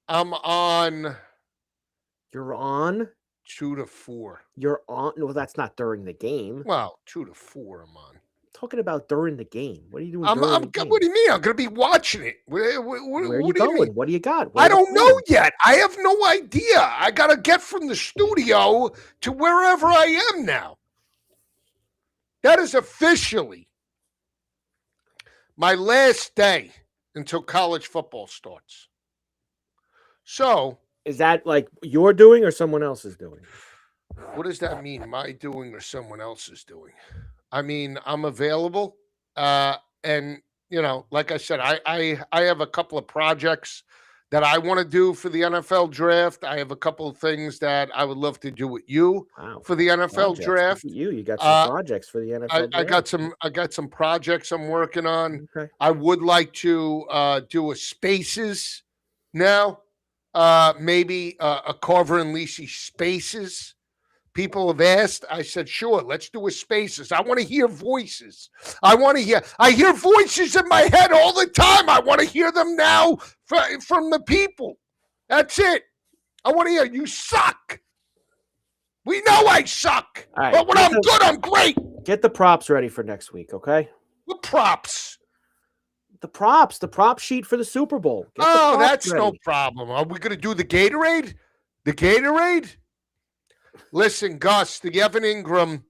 I'm on.
You're on
2 to 4.
You're on. No, that's not during the game.
Well, 2 to 4. I'm on.
Talking about during the game. What are you doing?
What do you mean? I'm going to be watching it.
Where are you going? What do you got?
I don't know yet. I have no idea. I got to get from the studio to wherever I am now. That is officially my last day until college football starts. So,
is that like you're doing or someone else is doing?
What does that mean? Am I doing or someone else is doing? I mean, I'm available. And, like I said, I have a couple of projects that I want to do for the NFL draft. I have a couple of things that I would love to do with you for the NFL draft.
You got some projects for the NFL draft.
I got some projects I'm working on.
Okay.
I would like to do a Spaces now. Maybe a Carver and Lisi Spaces. People have asked. I said, sure, let's do a Spaces. I want to hear voices. I hear voices in my head all the time. I want to hear them now from the people. That's it. I want to hear, you suck. We know I suck. Right, but when I'm good, I'm great.
Get the props ready for next week, okay?
What props?
The prop sheet for the Super Bowl.
That's ready. No problem. Are we going to do the Gatorade? The Gatorade? Listen, Gus, the Evan Ingram,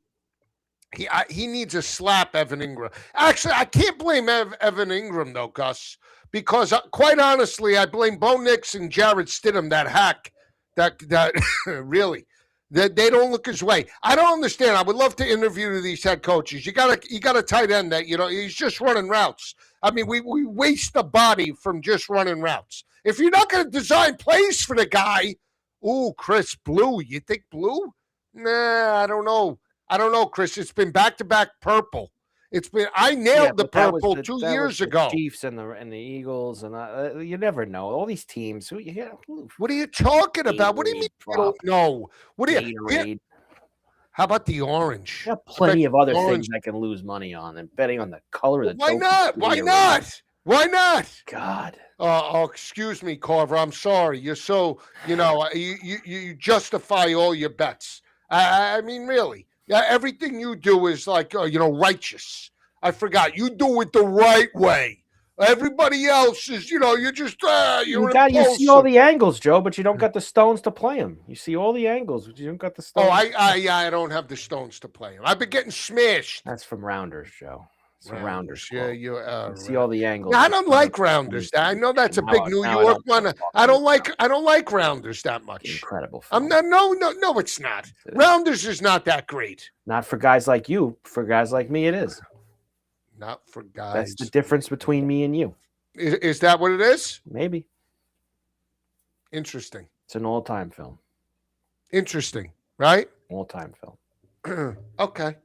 he needs a slap, Evan Ingram. Actually, I can't blame Evan Ingram, though, Gus, because quite honestly, I blame Bo Nix and Jarrett Stidham, that hack, that really, that they don't look his way. I don't understand. I would love to interview these head coaches. You got a tight end that, he's just running routes. I mean, we waste the body from just running routes. If you're not going to design plays for the guy, ooh, Chris, blue. You think blue? Nah, I don't know. Chris. It's been back-to-back purple. I nailed the purple 2 years ago.
Chiefs and the Eagles, and you never know. All these teams.
What are you talking about? What do you mean you don't know? What do you? How about the orange?
There are plenty of other things I can lose money on than betting on the color of the.
Why not? Why not? Why not?
God.
Oh, excuse me, Carver. I'm sorry. You're so, you justify all your bets. I mean, really. Everything you do is like, righteous. I forgot. You do it the right way. Everybody else is, you're just,
you see all the angles, Joe, but you don't got the stones to play them. You see all the angles, but you don't got the stones.
Oh, I don't have the stones to play them. I've been getting smashed.
That's from Rounders, Joe. Rounders.
Yeah,
you see all the angles.
I don't like Rounders. I know that's a big New York one. I don't like Rounders that much.
Incredible.
Film. No, it's not. Rounders is not that great.
Not for guys like you. For guys like me, it is.
Not for guys.
That's the difference between me and you.
Is that what it is?
Maybe.
Interesting.
It's an all-time film.
Interesting, right?
All-time film.
Okay.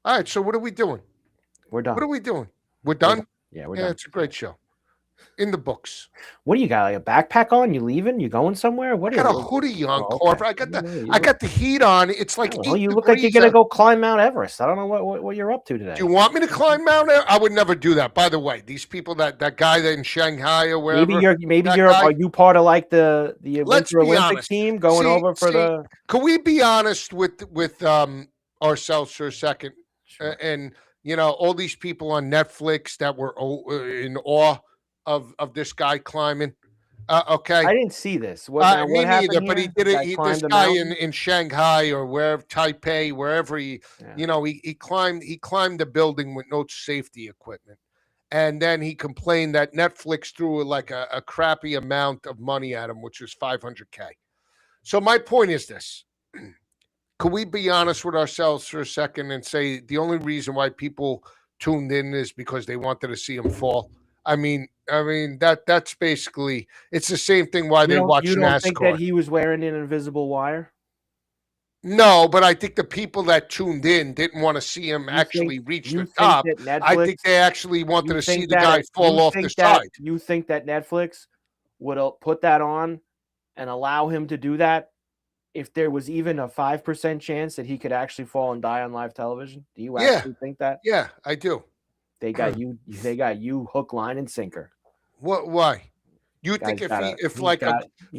All right. So what are we doing?
We're done.
What are we doing? We're done?
Yeah, we're done.
It's a great show. In the books.
What do you got? Like a backpack on? You leaving? You going somewhere? What?
I got a hoodie on, Carver.
Okay.
I got the heat on. It's like
you look like you're gonna go climb Mount Everest. I don't know what you're up to today.
Do you want me to climb Mount Everest? I would never do that. By the way, these people, that guy that in Shanghai or wherever.
Are you part of like the Winter Olympic team going over for the?
Could we be honest with ourselves for a second? Sure. And all these people on Netflix that were in awe of this guy climbing. Okay,
I didn't see this. What
me neither.
Here?
But he did it. This guy in Shanghai or wherever, Taipei, wherever he climbed. He climbed the building with no safety equipment, and then he complained that Netflix threw like a crappy amount of money at him, which was $500K. So my point is this: could we be honest with ourselves for a second and say the only reason why people tuned in is because they wanted to see him fall? I mean that's basically, it's the same thing why they watch NASCAR.
You don't think that he was wearing an invisible wire?
No, but I think the people that tuned in didn't want to see him actually reach the top. I think they actually wanted to see the guy fall off the side.
You think that Netflix would put that on and allow him to do that if there was even a 5% chance that he could actually fall and die on live television? Do you actually think that?
Yeah, I do.
They got you. They got you hook, line, and sinker.
What? Why? You think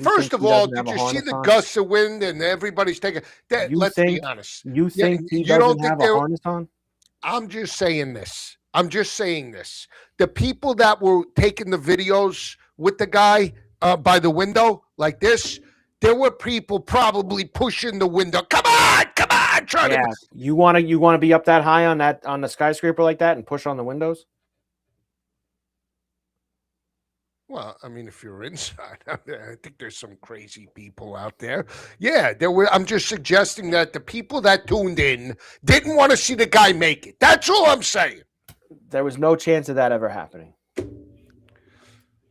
first of all, did you see the gusts of wind and everybody's taking that? Let's be honest.
You think he doesn't have a harness on?
I'm just saying this. The people that were taking the videos with the guy by the window like this, there were people probably pushing the window. Come on, try to.
You want to be up that high on the skyscraper like that and push on the windows?
Well, I mean, if you're inside, I think there's some crazy people out there. Yeah, there were. I'm just suggesting that the people that tuned in didn't want to see the guy make it. That's all I'm saying.
There was no chance of that ever happening.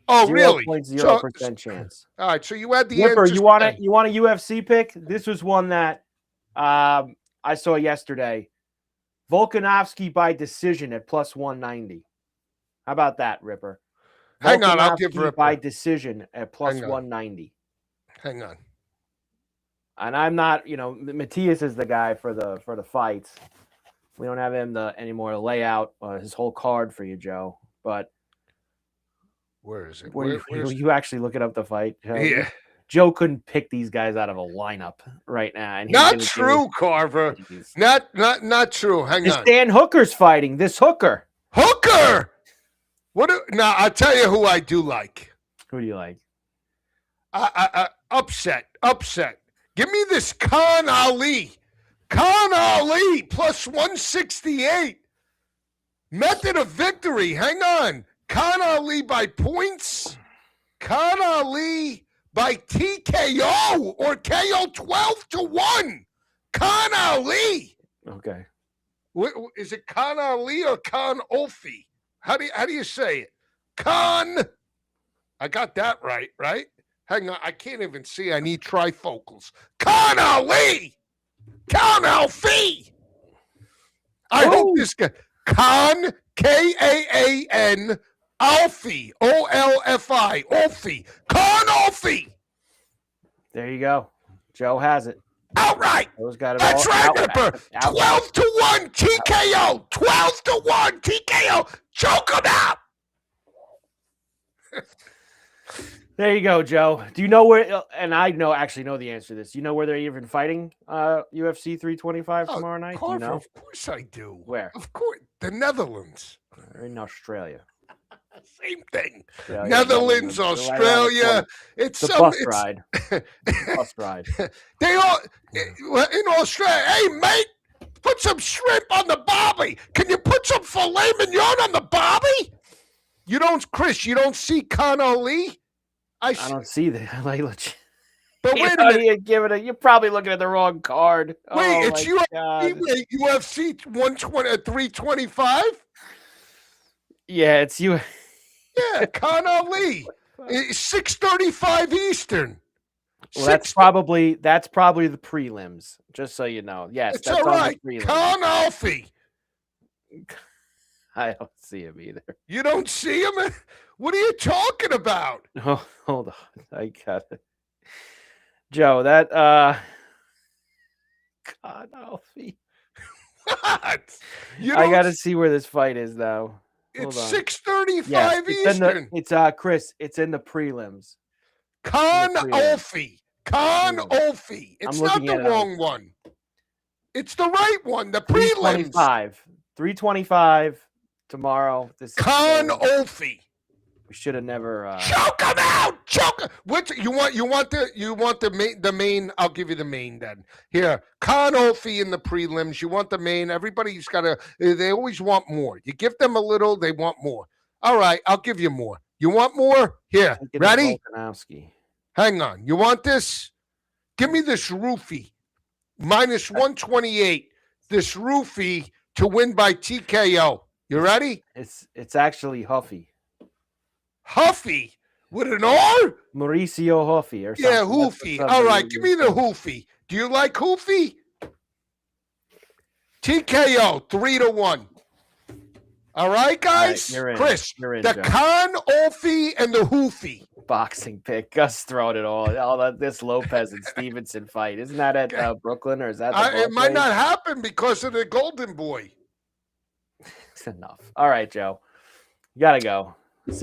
Oh, really?
0.0% chance.
All right, so you had the
Ripper, you want a UFC pick? This was one that I saw yesterday. Volkanovski by decision at plus 190. How about that, Ripper?
Hang on, I'll give Ripper
by decision at plus 190.
Hang on.
And I'm not, Matthias is the guy for the fights. We don't have him anymore to lay out his whole card for you, Joe. But
where is it?
Were you actually looking up the fight?
Yeah.
Joe couldn't pick these guys out of a lineup right now. And
not true, Carver. Not true. Hang on.
Dan Hooker's fighting. This Hooker.
Now, I'll tell you who I do like.
Who do you like?
Upset. Give me this Khan Ali. Plus 168. Method of victory. Hang on. Khan Ali by points. Khan Ali by TKO or KO 12-1. Khan Ali.
Okay.
Is it Khan Ali or Khan Olfi? How do you say it? Khan. I got that right? Hang on. I can't even see. I need trifocals. Khan Ali. Khan Alfi. I hope this guy. Khan, Kaan, Alfi, Olfi, Olfi, Khan Olfi.
There you go. Joe has it.
Outright. That's right, Ripper. 12-1 TKO. 12-1 TKO. Choke him out.
There you go, Joe. Do you know where? And I actually know the answer to this. Do you know where they're even fighting UFC 325 tomorrow night?
Carver,
do you know?
Of course I do.
Where?
Of course, the Netherlands.
They're in Australia.
Same thing. Netherlands, Australia. It's
the bus ride. Bus ride.
They all in Australia. Hey, mate, put some shrimp on the barbie. Can you put some filet mignon on the barbie? You don't see Khan Ali?
I don't see that.
But wait a minute.
You're probably looking at the wrong card.
Wait, it's UFC 325?
Yeah, it's you.
Yeah, Khan Ali. 6:35 Eastern.
Well, that's probably the prelims. Just so you know. Yes,
it's all right. Khan Alfi.
I don't see him either.
You don't see him? What are you talking about?
Oh, hold on. I got it. Joe, that God, Alfie.
What?
I got to see where this fight is now.
It's 6:35
Eastern. It's Chris. It's in the prelims.
Olfie. Olfie. It's not the wrong one. It's the right one. The prelims.
3:25 tomorrow. This
Olfie.
We should have never
choke him out. Choke. Which you want the main? I'll give you the main then. Here, Olfie in the prelims. You want the main? Everybody's got to. They always want more. You give them a little, they want more. All right, I'll give you more. You want more? Here, ready? Hang on. You want this? Give me this roofie. Minus 128. This roofie to win by TKO. You ready?
It's actually Huffy.
Huffy with an R?
Mauricio Huffy or something.
Yeah, Hoofy. All right, give me the Hoofy. Do you like Hoofy? TKO 3-1. All right, guys.
All right,
Chris,
you're in,
the Olfie and the Hoofy.
Boxing pick. Gus throwing it all this Lopez and Stevenson fight. Isn't that at Brooklyn or is that
it might not happen because of the Golden Boy.
It's enough. All right, Joe. You gotta go.